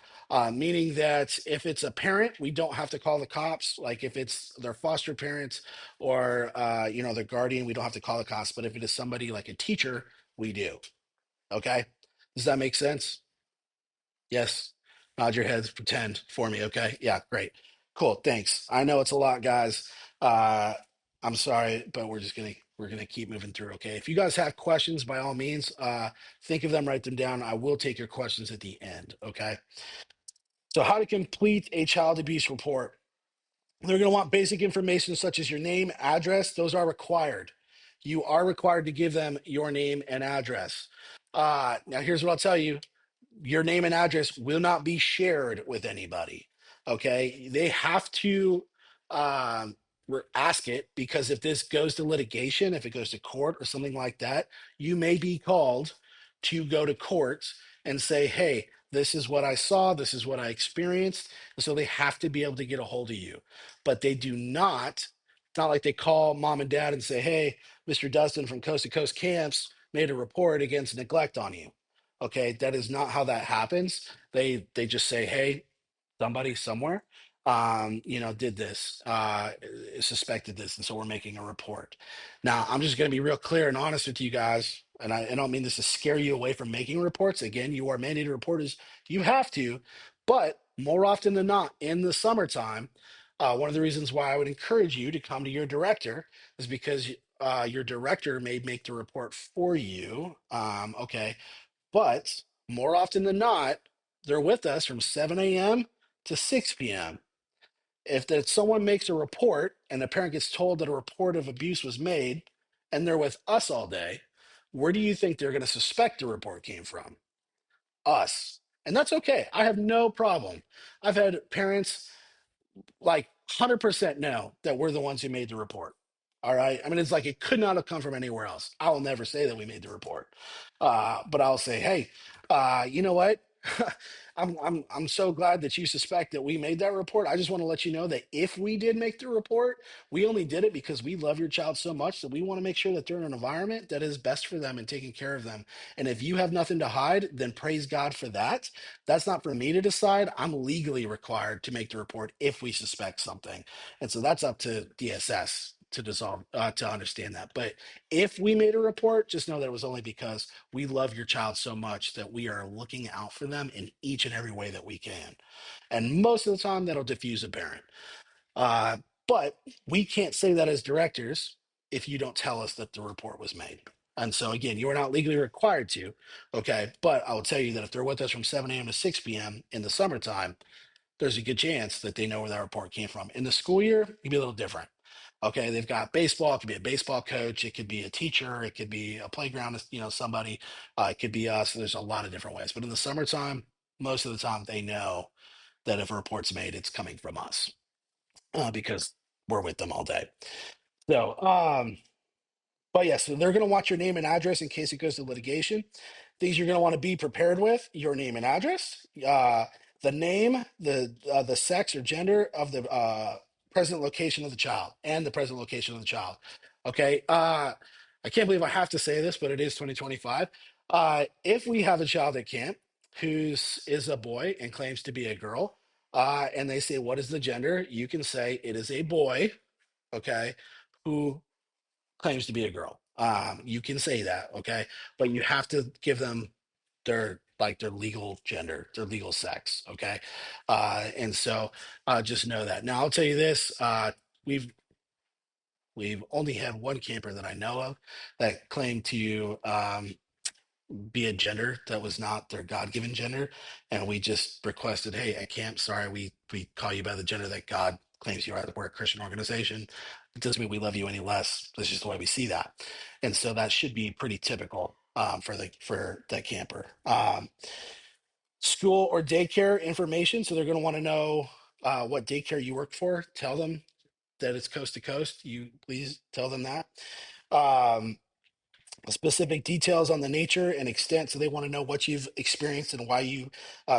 meaning that if it's a parent, we don't have to call the cops. Like if it's their foster parents or their guardian, we don't have to call the cops. But if it is somebody like a teacher, we do. Okay, does that make sense? Yes. Nod your heads, pretend for me. Okay. Yeah, great. Cool. Thanks. I know it's a lot, guys. Uh, I'm sorry, but we're gonna keep moving through. Okay. If you guys have questions, by all means, think of them, write them down. I will take your questions at the end. Okay. So, how to complete a child abuse report? They're going to want basic information such as your name, address. Those are required. You are required to give them your name and address. Now, here's what I'll tell you: your name and address will not be shared with anybody. Okay. They have to um, ask it, because if this goes to litigation, if it goes to court or something like that, you may be called to go to court and say, hey, this is what I saw, this is what I experienced. And so they have to be able to get a hold of you. But they do not, it's not like they call mom and dad and say, hey, Mr. Dustin from Coast to Coast Camps made a report against neglect on you. Okay, that is not how that happens. They just say, "Hey, somebody somewhere, did this, suspected this, and so we're making a report." Now, I'm just going to be real clear and honest with you guys, and I don't mean this to scare you away from making reports. Again, you are mandated reporters; you have to, but more often than not, in the summertime, one of the reasons why I would encourage you to come to your director is because your director may make the report for you. Okay, but more often than not, they're with us from 7 a.m. to 6 p.m. If that someone makes a report and a parent gets told that a report of abuse was made and they're with us all day, where do you think they're going to suspect the report came from? Us. And that's okay. I have no problem. I've had parents like 100% know that we're the ones who made the report. All right. I mean, it's like it could not have come from anywhere else. I will never say that we made the report. But I'll say, hey, you know what? I'm so glad that you suspect that we made that report. I just want to let you know that if we did make the report, we only did it because we love your child so much that we want to make sure that they're in an environment that is best for them and taking care of them. And if you have nothing to hide, then praise God for that. That's not for me to decide. I'm legally required to make the report if we suspect something. And so that's up to DSS to dissolve to understand that. But if we made a report, just know that it was only because we love your child so much that we are looking out for them in each and every way that we can. And most of the time, that'll diffuse a parent. Uh, but we can't say that as directors if you don't tell us that the report was made. And so, again, you are not legally required to. Okay. But I will tell you that if they're with us from 7 a.m. to 6 p.m. in the summertime, there's a good chance that they know where that report came from. In the school year, it can be a little different. Okay, they've got baseball. It could be a baseball coach. It could be a teacher. It could be a playground. Somebody. It could be us. There's a lot of different ways. But in the summertime, most of the time, they know that if a report's made, it's coming from us because we're with them all day. So, but yeah, so they're going to want your name and address in case it goes to litigation. Things you're going to want to be prepared with: your name and address, the name, the sex or gender of the present location of the child, and the present location of the child. Okay. I can't believe I have to say this, but it is 2025. If we have a child at camp who's is a boy and claims to be a girl, and they say, "What is the gender?" You can say it is a boy. Okay. Who claims to be a girl. You can say that, okay, but you have to give them their legal gender, their legal sex, okay. And so just know that. Now I'll tell you this: we've we've only had one camper that I know of that claimed to be a gender that was not their God-given gender, and we just requested, hey, at camp, sorry, we call you by the gender that God claims you are. We're a Christian organization. It doesn't mean we love you any less. That's just the way we see that, and so that should be pretty typical for that camper. School or daycare information. So they're going to want to know what daycare you work for. Tell them that it's coast to coast. You please tell them that. Um, Specific details on the nature and extent. So they want to know what you've experienced and why you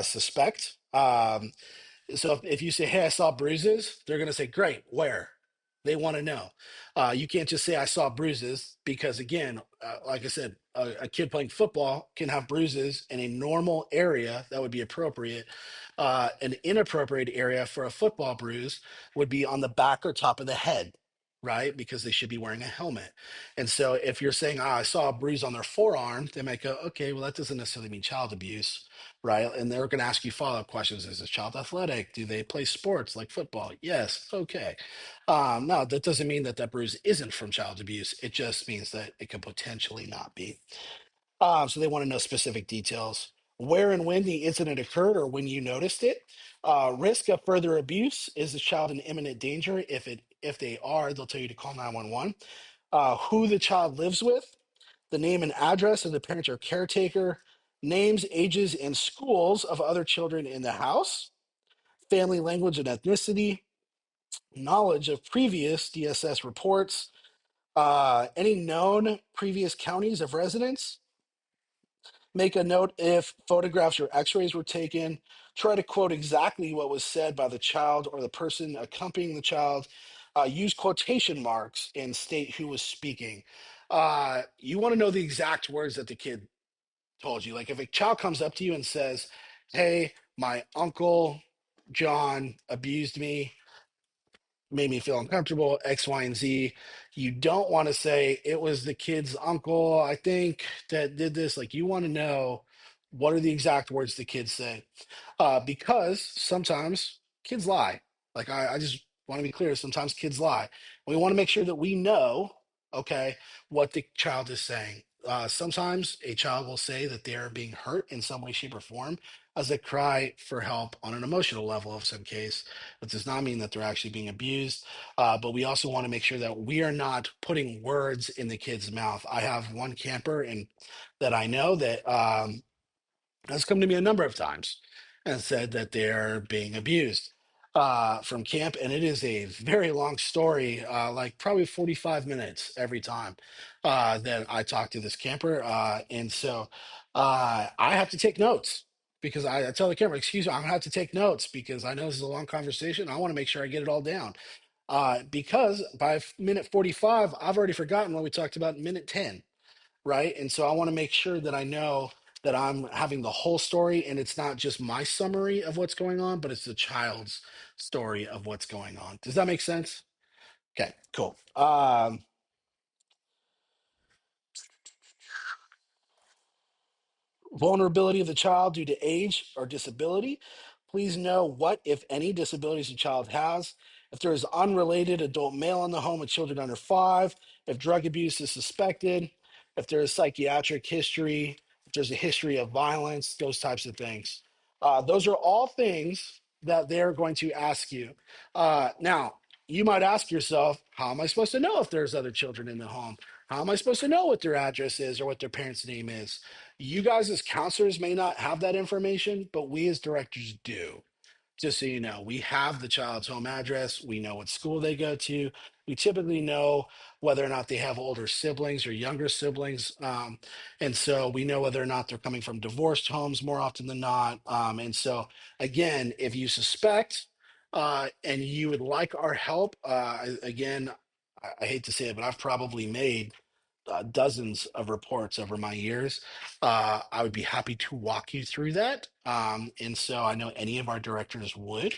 suspect. So if you say, "Hey, I saw bruises," they're going to say, "Great, where?" They want to know. You can't just say, "I saw bruises," because again, like I said, a kid playing football can have bruises in a normal area that would be appropriate. An inappropriate area for a football bruise would be on the back or top of the head, right? Because they should be wearing a helmet. And so if you're saying, I saw a bruise on their forearm, they might go, "Okay, well, that doesn't necessarily mean child abuse." Right. And they're going to ask you follow-up questions. Is this child athletic? Do they play sports like football? Yes. Okay. No, that doesn't mean that that bruise isn't from child abuse. It just means that it could potentially not be. So they want to know specific details. Where and when the incident occurred or when you noticed it. Risk of further abuse. Is the child in imminent danger? If they are, they'll tell you to call 911. Who the child lives with, the name and address of the parent or caretaker, names, ages, and schools of other children in the house, family language and ethnicity, knowledge of previous DSS reports, any known previous counties of residence. Make a note if photographs or x-rays were taken. Try to quote exactly what was said by the child or the person accompanying the child. Use quotation marks and state who was speaking. You want to know the exact words that the kid told you. Like if a child comes up to you and says, "Hey, my uncle John abused me, made me feel uncomfortable, X, Y, and Z." You don't want to say it was the kid's uncle, I think, that did this. Like you want to know what are the exact words the kids say, because sometimes kids lie. Like I just want to be clear. Sometimes kids lie. We want to make sure that we know, okay, what the child is saying. Sometimes a child will say that they are being hurt in some way, shape, or form as they cry for help on an emotional level of some case. That does not mean that they're actually being abused. But we also want to make sure that we are not putting words in the kid's mouth. I have one camper and that I know that has come to me a number of times and said that they're being abused from camp. And it is a very long story, like probably 45 minutes every time that I talk to this camper. And so I have to take notes because I tell the camera, excuse me, I'm gonna have to take notes because I know this is a long conversation. I want to make sure I get it all down. Because by minute 45, I've already forgotten what we talked about in minute 10, right? And so I want to make sure that I know that I'm having the whole story and it's not just my summary of what's going on, but it's the child's story of what's going on. Does that make sense? Okay, cool. Vulnerability of the child due to age or disability. Please know what, if any, disabilities the child has. If there is unrelated adult male in the home with children under 5, if drug abuse is suspected, if there is psychiatric history, if there's a history of violence, those types of things. Those are all things that they're going to ask you. Now, you might ask yourself, how am I supposed to know if there's other children in the home? How am I supposed to know what their address is or what their parents' name is? You guys as counselors may not have that information, but we as directors do. Just so you know, we have the child's home address. We know what school they go to. We typically know whether or not they have older siblings or younger siblings. And so we know whether or not they're coming from divorced homes more often than not. And so, again, if you suspect and you would like our help, again, I hate to say it, but I've probably made dozens of reports over my years. I would be happy to walk you through that. And so I know any of our directors would.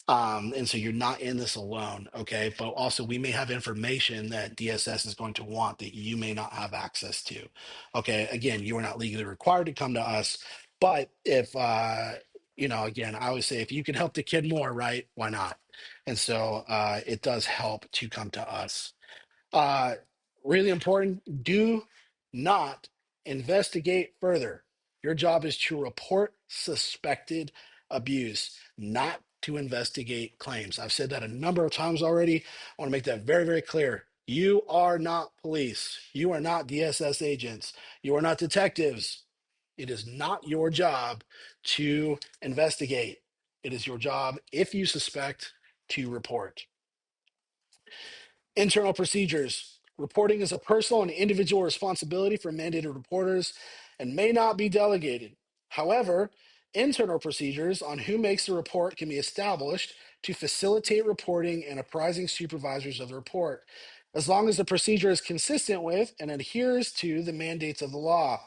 And so you're not in this alone, okay? But also, we may have information that DSS is going to want that you may not have access to, okay? Again, you are not legally required to come to us, but if, again, I always say if you can help the kid more, right? Why not? And so it does help to come to us. Uh, Really important, do not investigate further. Your job is to report suspected abuse, not to investigate claims. I've said that a number of times already. I want to make that very, very clear. You are not police. You are not DSS agents. You are not detectives. It is not your job to investigate. It is your job, if you suspect, to report. Internal procedures. Reporting is a personal and individual responsibility for mandated reporters and may not be delegated. However, internal procedures on who makes the report can be established to facilitate reporting and apprising supervisors of the report, as long as the procedure is consistent with and adheres to the mandates of the law.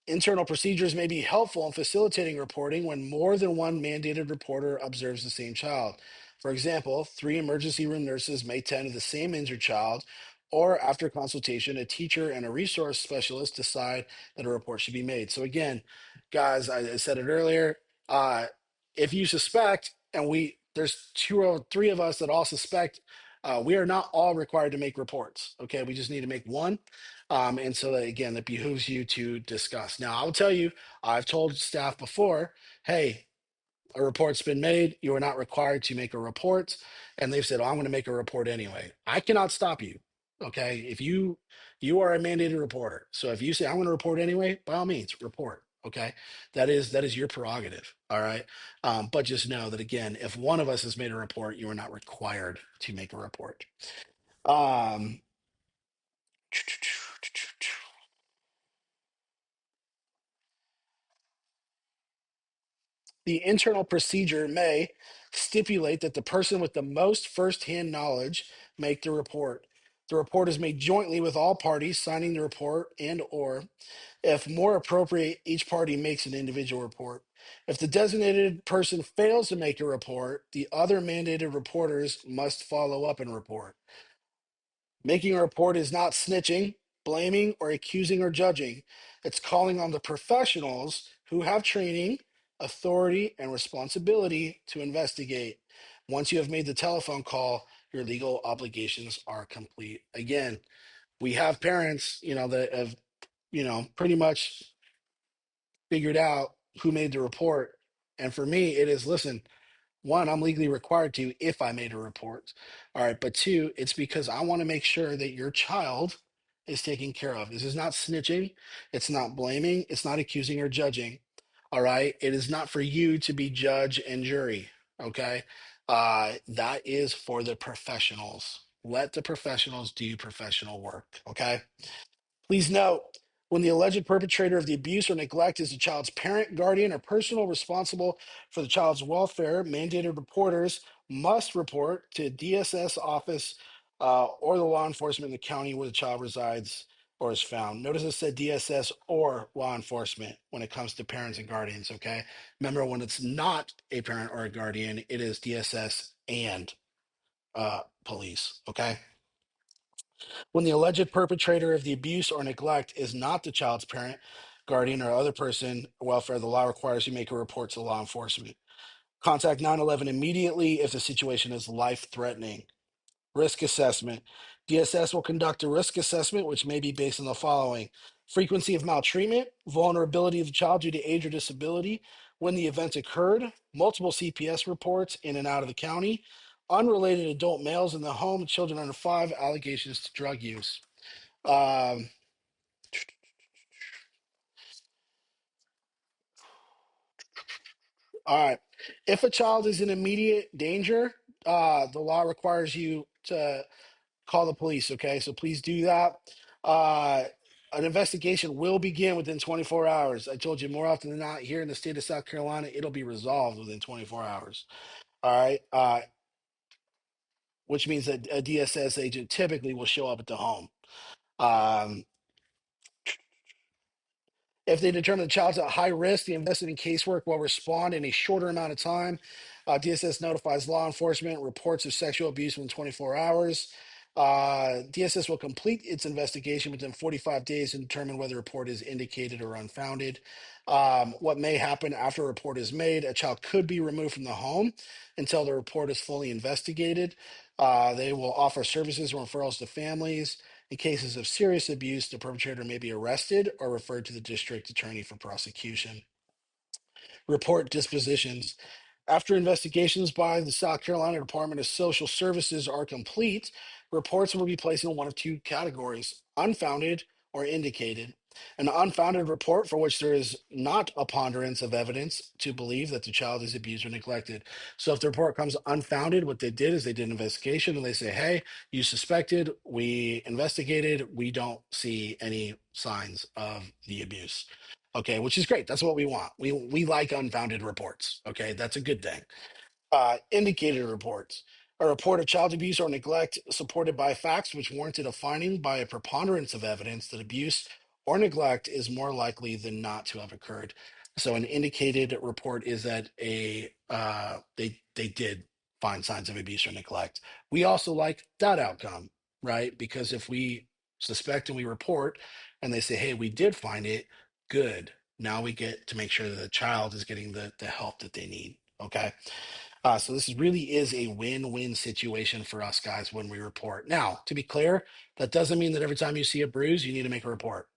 Internal procedures may be helpful in facilitating reporting when more than one mandated reporter observes the same child. For example, 3 emergency room nurses may tend to the same injured child, or after consultation, a teacher and a resource specialist decide that a report should be made. So, again, guys, I said it earlier. Uh, if you suspect, and there's 2 or 3 of us that all suspect, we are not all required to make reports. Okay, we just need to make one. And so that, again, that behooves you to discuss. Now, I will tell you, I've told staff before, hey, a report's been made. You are not required to make a report. And they've said, oh, I'm going to make a report anyway. I cannot stop you. Okay. If you are a mandated reporter. So if you say I'm going to report anyway, by all means, report. Okay. That is your prerogative. All right. But just know that, again, if one of us has made a report, you are not required to make a report. Um, The internal procedure may stipulate that the person with the most firsthand knowledge make the report. The report is made jointly with all parties signing the report, and or, if more appropriate, each party makes an individual report. If the designated person fails to make a report, the other mandated reporters must follow up and report. Making a report is not snitching, blaming, or accusing or judging. It's calling on the professionals who have training, authority, and responsibility to investigate. Once you have made the telephone call, your legal obligations are complete. Again, we have parents, that have, pretty much figured out who made the report. And for me, it is, listen, one, I'm legally required to if I made a report. All right. But two, it's because I want to make sure that your child is taken care of. This is not snitching. It's not blaming. It's not accusing or judging. All right. It is not for you to be judge and jury. Okay. That is for the professionals. Let the professionals do professional work. Okay. Please note, When the alleged perpetrator of the abuse or neglect is the child's parent, guardian, or personal responsible for the child's welfare, mandated reporters must report to DSS office or the law enforcement in the county where the child resides or is found. Notice it said DSS or law enforcement when it comes to parents and guardians, okay? Remember, when it's not a parent or a guardian, it is DSS and police, okay? When the alleged perpetrator of the abuse or neglect is not the child's parent, guardian, or other person welfare, the law requires you make a report to law enforcement. Contact 911 immediately if the situation is life threatening. Risk assessment. DSS will conduct a risk assessment, which may be based on the following: frequency of maltreatment, vulnerability of the child due to age or disability, when the event occurred, multiple CPS reports in and out of the county, unrelated adult males in the home, children under 5, allegations to drug use. Um, all right. If a child is in immediate danger, the law requires you to call the police. Okay, so please do that. Uh, an investigation will begin within 24 hours. I told you, more often than not, here in the state of South Carolina, it'll be resolved within 24 hours. All right, which means that a DSS agent typically will show up at the home. Um, If they determine the child's at high risk, the investigating casework will respond in a shorter amount of time. DSS notifies law enforcement reports of sexual abuse within 24 hours. DSS will complete its investigation within 45 days and determine whether a report is indicated or unfounded. What may happen after a report is made: a child could be removed from the home until the report is fully investigated. They will offer services or referrals to families. In cases of serious abuse, the perpetrator may be arrested or referred to the district attorney for prosecution. Report dispositions. After investigations by the South Carolina Department of Social Services are complete, reports will be placed in one of two categories: unfounded or indicated. An unfounded report for which there is not a ponderance of evidence to believe that the child is abused or neglected. So if the report comes unfounded, what they did is they did an investigation and they say, hey, you suspected, we investigated, we don't see any signs of the abuse. Okay, which is great. That's what we want. We like unfounded reports. Okay, that's a good thing. Indicated reports. A report of child abuse or neglect supported by facts which warranted a finding by a preponderance of evidence that abuse or neglect is more likely than not to have occurred. So an indicated report is that they did find signs of abuse or neglect. We also like that outcome, right? Because if we suspect and we report and they say, hey, we did find it, good. Now we get to make sure that the child is getting the help that they need. Okay. So this really is a win-win situation for us guys when we report. Now, to be clear, that doesn't mean that every time you see a bruise, you need to make a report.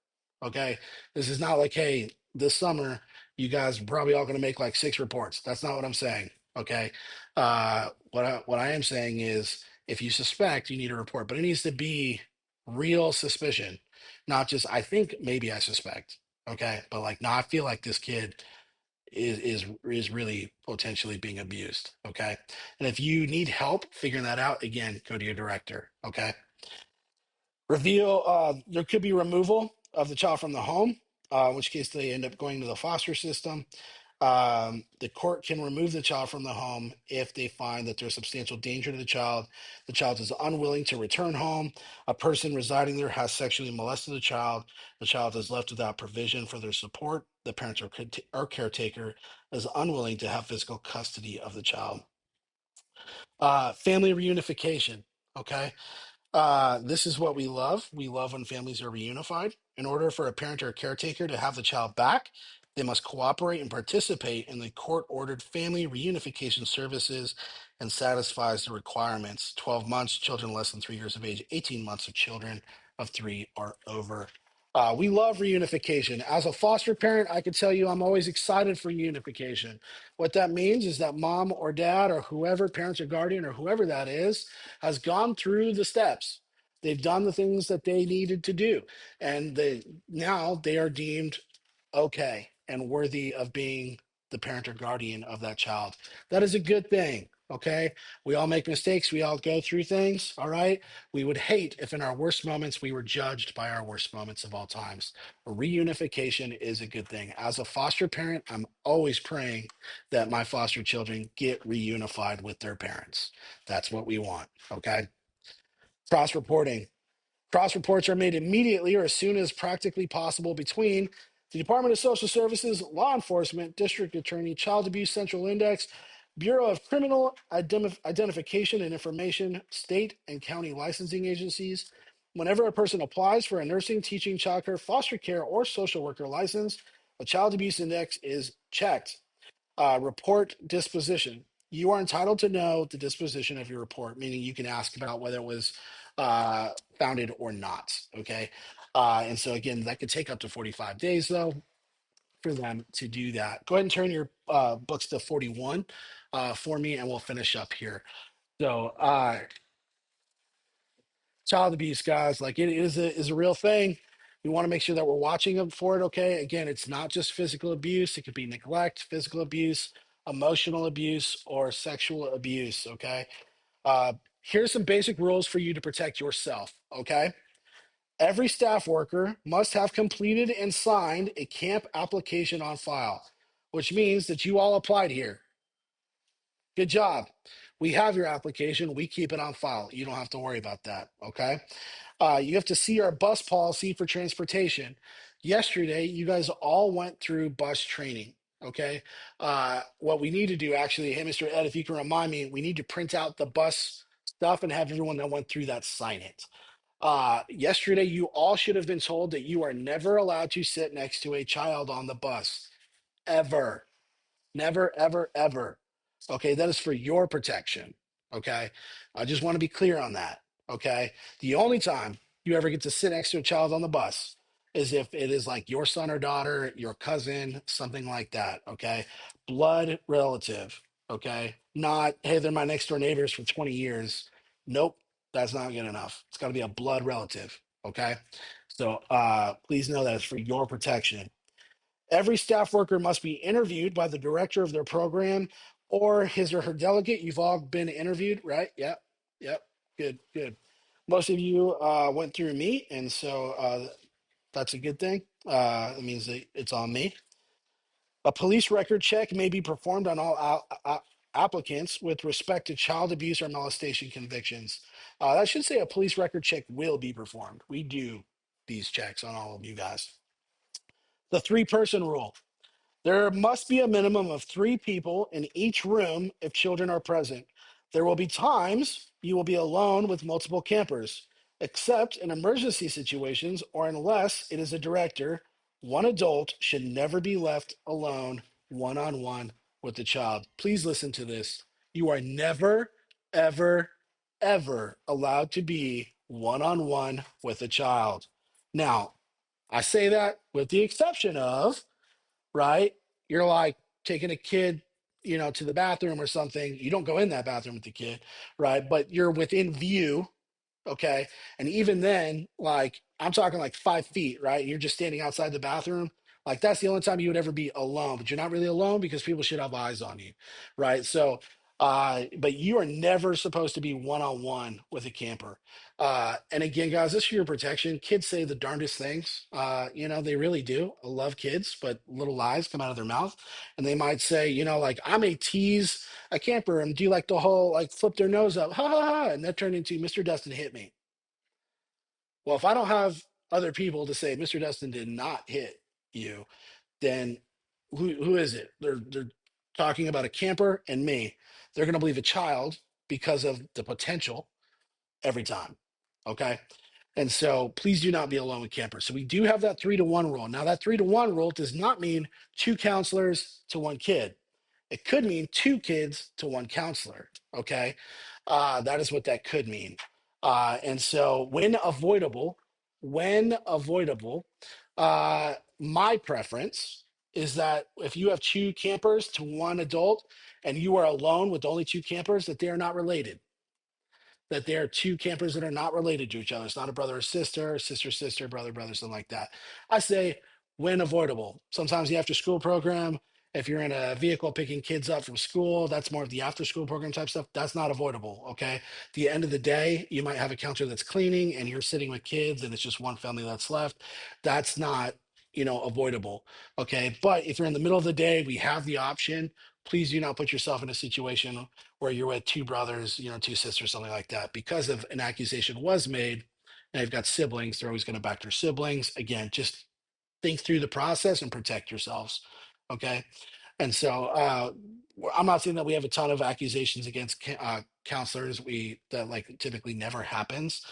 Okay. This is not like, hey, this summer, you guys are probably all going to make like 6 reports. That's not what I'm saying. Okay. What I am saying is if you suspect, you need a report, but it needs to be real suspicion, not just, I think maybe I suspect. Okay. But like, no, I feel like this kid is really potentially being abused. Okay. And if you need help figuring that out, again, go to your director. Okay. Reveal there could be removal of the child from the home, in which case they end up going to the foster system. The court can remove the child from the home if they find that there's substantial danger to the child is unwilling to return home, a person residing there has sexually molested the child is left without provision for their support, the parents or caretaker is unwilling to have physical custody of the child. Family reunification. Okay. This is what we love. We love when families are reunified. In order for a parent or a caretaker to have the child back, they must cooperate and participate in the court-ordered family reunification services and satisfies the requirements: 12 months, children less than 3 years of age; 18 months of children of 3 or over. We love reunification. As a foster parent, I can tell you I'm always excited for reunification. What that means is that mom or dad or whoever, parents or guardian or whoever that is, has gone through the steps. They've done the things that they needed to do, and now they are deemed okay and worthy of being the parent or guardian of that child. That is a good thing. Okay. We all make mistakes. We all go through things. All right. We would hate if in our worst moments we were judged by our worst moments of all times. Reunification is a good thing. As a foster parent, I'm always praying that my foster children get reunified with their parents. That's what we want. Okay. Cross reporting. Cross reports are made immediately or as soon as practically possible between the Department of Social Services, law enforcement, district attorney, child abuse central index, Bureau of Criminal Identification and Information, state and county licensing agencies. Whenever a person applies for a nursing, teaching, childcare, foster care, or social worker license, a child abuse index is checked. Report disposition. You are entitled to know the disposition of your report, meaning you can ask about whether it was uh, founded or not. Okay. And so, again, that could take up to 45 days, though, for them to do that. Go ahead and turn your books to 41 for me, and we'll finish up here. So, child abuse, guys, like it is a real thing. We want to make sure that we're watching them for it. Okay, again, it's not just physical abuse. It could be neglect, physical abuse, emotional abuse, or sexual abuse. Okay, here's some basic rules for you to protect yourself. Okay, every staff worker must have completed and signed a camp application on file, which means that you all applied here. Good job. We have your application. We keep it on file. You don't have to worry about that. Okay. You have to see our bus policy for transportation. Yesterday, you guys all went through bus training. Okay. What we need to do actually, hey, Mr. Ed, if you can remind me, we need to print out the bus stuff and have everyone that went through that sign it. Yesterday, you all should have been told that you are never allowed to sit next to a child on the bus, ever. Never, ever, ever. Okay, that is for your protection. Okay, I just want to be clear on that. Okay, the only time you ever get to sit next to a child on the bus is if it is like your son or daughter, your cousin, something like that. Okay, blood relative. Okay, not, hey, they're my next door neighbors for 20 years. Nope, that's not good enough. It's got to be a blood relative. Okay, so please know that it's for your protection. Every staff worker must be interviewed by the director of their program or his or her delegate. You've all been interviewed, right? Yep. Yep. Good. Good. Most of you went through me, and so that's a good thing. It means that it's on me. A police record check may be performed on all applicants with respect to child abuse or molestation convictions. That should say a police record check will be performed. We do these checks on all of you guys. The three-person rule. There must be a minimum of three people in each room if children are present. There will be times you will be alone with multiple campers, except in emergency situations or unless it is a director. One adult should never be left alone one on one with the child. Please listen to this. You are never, ever, ever allowed to be one on one with a child. Now, I say that with the exception of, right? You're like taking a kid, to the bathroom or something. You don't go in that bathroom with the kid, right? But you're within view. Okay. And even then, like I'm talking like 5 feet, right? You're just standing outside the bathroom. Like that's the only time you would ever be alone, but you're not really alone because people should have eyes on you. Right. So, but you are never supposed to be one on one with a camper. And again, guys, this is for your protection. Kids say the darndest things. They really do. I love kids, but little lies come out of their mouth. And they might say, like, I may tease a camper and do like the whole like flip their nose up, ha ha ha, and that turned into Mr. Dustin hit me. Well, if I don't have other people to say Mr. Dustin did not hit you, then who is it? They're talking about a camper and me. They're gonna believe a child because of the potential every time. Okay. And so please do not be alone with campers. So we do have that 3-to-1 rule. Now, that 3-to-1 rule does not mean two counselors to one kid. It could mean two kids to one counselor. Okay. That is what that could mean. And so when avoidable, my preference is that if you have two campers to one adult and you are alone with only two campers, that they are not related, that they are two campers that are not related to each other. It's not a brother or sister, sister, sister, brother, brother, something like that. I say when avoidable. Sometimes the after school program If you're in a vehicle picking kids up from school, that's more of the after school program type stuff. That's not avoidable. Okay. At the end of the day, you might have a counselor that's cleaning and you're sitting with kids and it's just one family that's left. That's not, avoidable. Okay. But if you're in the middle of the day, we have the option. Please do not put yourself in a situation where you're with two brothers, two sisters, something like that, because of an accusation was made. And they've got siblings, they're always going to back their siblings. Again, just think through the process and protect yourselves. Okay. And so I'm not saying that we have a ton of accusations against counselors. That like typically never happens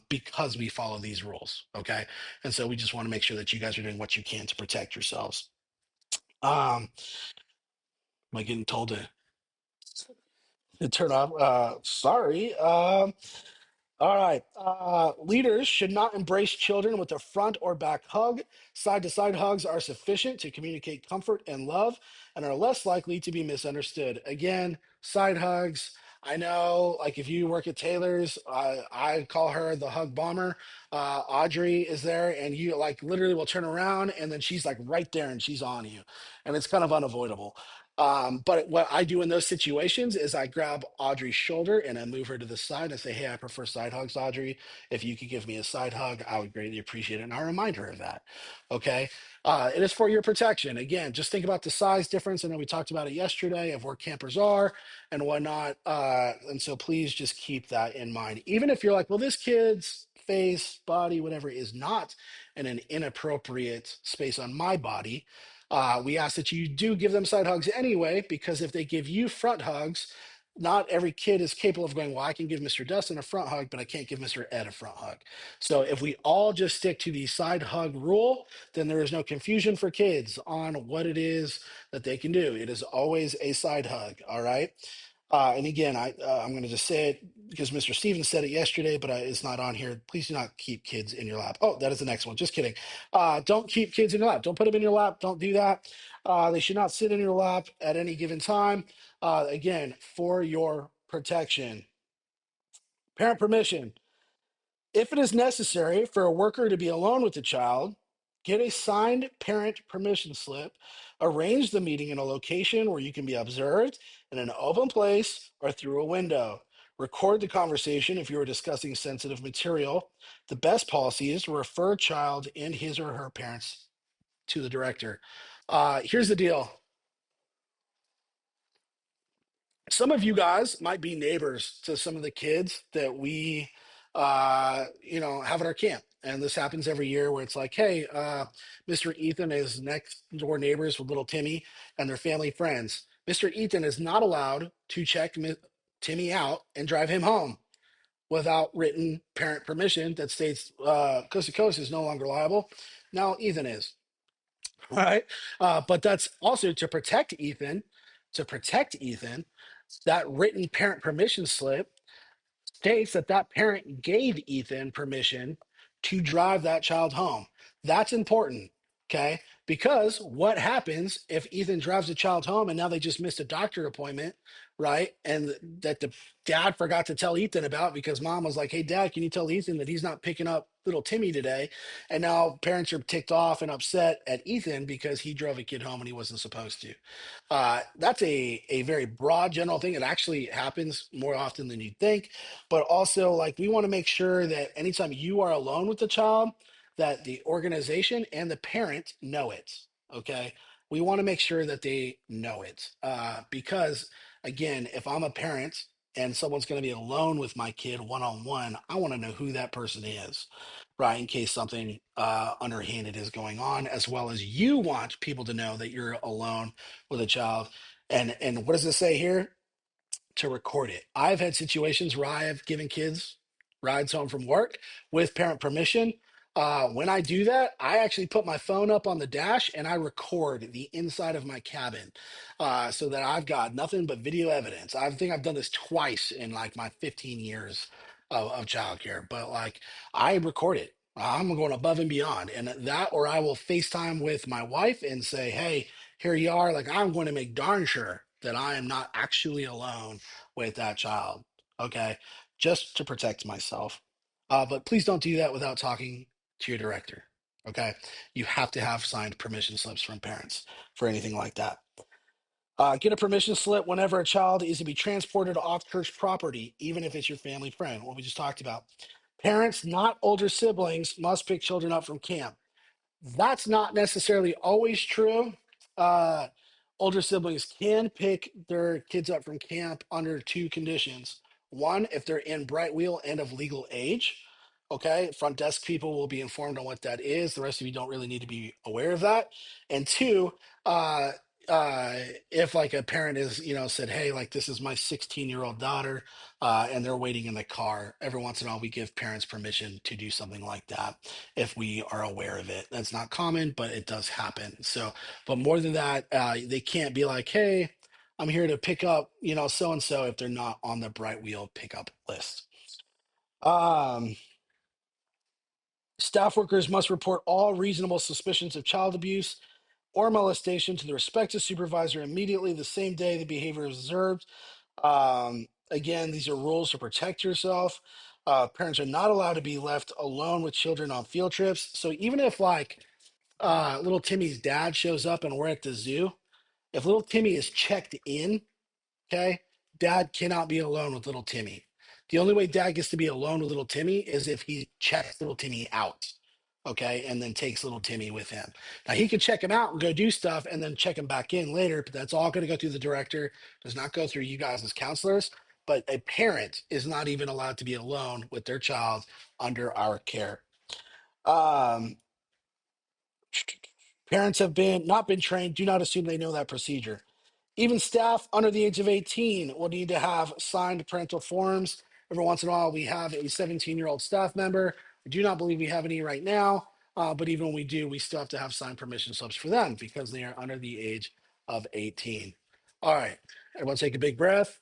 because we follow these rules. Okay. And so we just want to make sure that you guys are doing what you can to protect yourselves. Am I getting told to turn off? Sorry. All right. Leaders should not embrace children with a front or back hug. Side to side hugs are sufficient to communicate comfort and love and are less likely to be misunderstood. Again, side hugs. I know, like if you work at Taylor's, I call her the hug bomber. Audrey is there, and you like literally will turn around and then she's like right there and she's on you. And it's kind of unavoidable. But what I do in those situations is I grab Audrey's shoulder and I move her to the side. I say, "Hey, I prefer side hugs, Audrey. If you could give me a side hug, I would greatly appreciate it." And I remind her of that. Okay. It is for your protection. Again, just think about the size difference. I know we talked about it yesterday of where campers are and whatnot. And so please just keep that in mind. Even if you're like, well, this kid's face, body, whatever, is not in an inappropriate space on my body. We ask that you do give them side hugs anyway, because if they give you front hugs, not every kid is capable of going, well, I can give Mr. Dustin a front hug, but I can't give Mr. Ed a front hug. So if we all just stick to the side hug rule, then there is no confusion for kids on what it is that they can do. It is always a side hug. All right. And again, I'm going to just say it because Mr. Stevens said it yesterday, but it's not on here. Please do not keep kids in your lap. Oh, that is the next one. Just kidding. Don't keep kids in your lap. Don't put them in your lap. Don't do that. They should not sit in your lap at any given time. Again, for your protection. Parent permission. If it is necessary for a worker to be alone with the child, get a signed parent permission slip. Arrange the meeting in a location where you can be observed in an open place or through a window. Record the conversation if you are discussing sensitive material. The best policy is to refer child and his or her parents to the director. Here's the deal. Some of you guys might be neighbors to some of the kids that we have at our camp, and this happens every year where it's like, hey, Mr. Ethan is next door neighbors with little Timmy and their family friends. Mr. Ethan is not allowed to check Timmy out and drive him home without written parent permission that states coast to coast is no longer liable. Now Ethan is. All right. But that's also to protect Ethan, that written parent permission slip states that that parent gave Ethan permission to drive that child home. That's important, okay? Because what happens if Ethan drives the child home and now they just missed a doctor appointment, right? And that the dad forgot to tell Ethan about because mom was like, "Hey, dad, can you tell Ethan that he's not picking up little Timmy today?" And now parents are ticked off and upset at Ethan because he drove a kid home and he wasn't supposed to. That's a very broad general thing. It actually happens more often than you'd think, but also like we want to make sure that anytime you are alone with the child, that the organization and the parent know it. Okay, we want to make sure that they know it because again, if I'm a parent and someone's going to be alone with my kid one on one, I want to know who that person is, right? In case something underhanded is going on, as well as you want people to know that you're alone with a child. And what does it say here? To record it. I've had situations where I have given kids rides home from work with parent permission. When I do that, I actually put my phone up on the dash and I record the inside of my cabin so that I've got nothing but video evidence. I think I've done this twice in like my 15 years of childcare, but like I record it. I'm going above and beyond, and that, or I will FaceTime with my wife and say, "Hey, here you are." Like I'm going to make darn sure that I am not actually alone with that child. Okay. Just to protect myself. But please don't do that without talking to your director. Okay. You have to have signed permission slips from parents for anything like that. Get a permission slip whenever a child is to be transported off church property, even if it's your family friend, what we just talked about. Parents, not older siblings, must pick children up from camp. That's not necessarily always true. Uh, Older siblings can pick their kids up from camp under two conditions. One, if they're in bright wheel and of legal age. Okay, front desk people will be informed on what that is. The rest of you don't really need to be aware of that. And two, uh, if like a parent is, said, hey, like this is my 16-year-old daughter, and they're waiting in the car. Every once in a while, we give parents permission to do something like that if we are aware of it. That's not common, but it does happen. So, but more than that, they can't be like, hey, I'm here to pick up, so and so if they're not on the Bright Wheel pickup list. Um, Staff workers must report all reasonable suspicions of child abuse or molestation to the respective supervisor immediately the same day the behavior is observed. Again, these are rules to protect yourself. Parents are not allowed to be left alone with children on field trips. So even if like little Timmy's dad shows up and we're at the zoo, if little Timmy is checked in, okay, dad cannot be alone with little Timmy. The only way dad gets to be alone with little Timmy is if he checks little Timmy out, okay, and then takes little Timmy with him. Now he could check him out and go do stuff and then check him back in later, but that's all going to go through the director, does not go through you guys as counselors. But a parent is not even allowed to be alone with their child under our care. Um, Parents have been not been trained. Do not assume they know that procedure. Even staff under the age of 18 will need to have signed parental forms. Every once in a while, we have a 17-year-old staff member. I do not believe we have any right now, but even when we do, we still have to have signed permission slips for them because they are under the age of 18. All right, everyone take a big breath.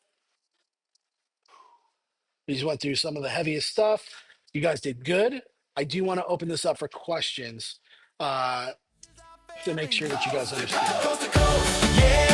We just went through some of the heaviest stuff. You guys did good. I do want to open this up for questions uh, to make sure that you guys understand. Coast to coast, yeah.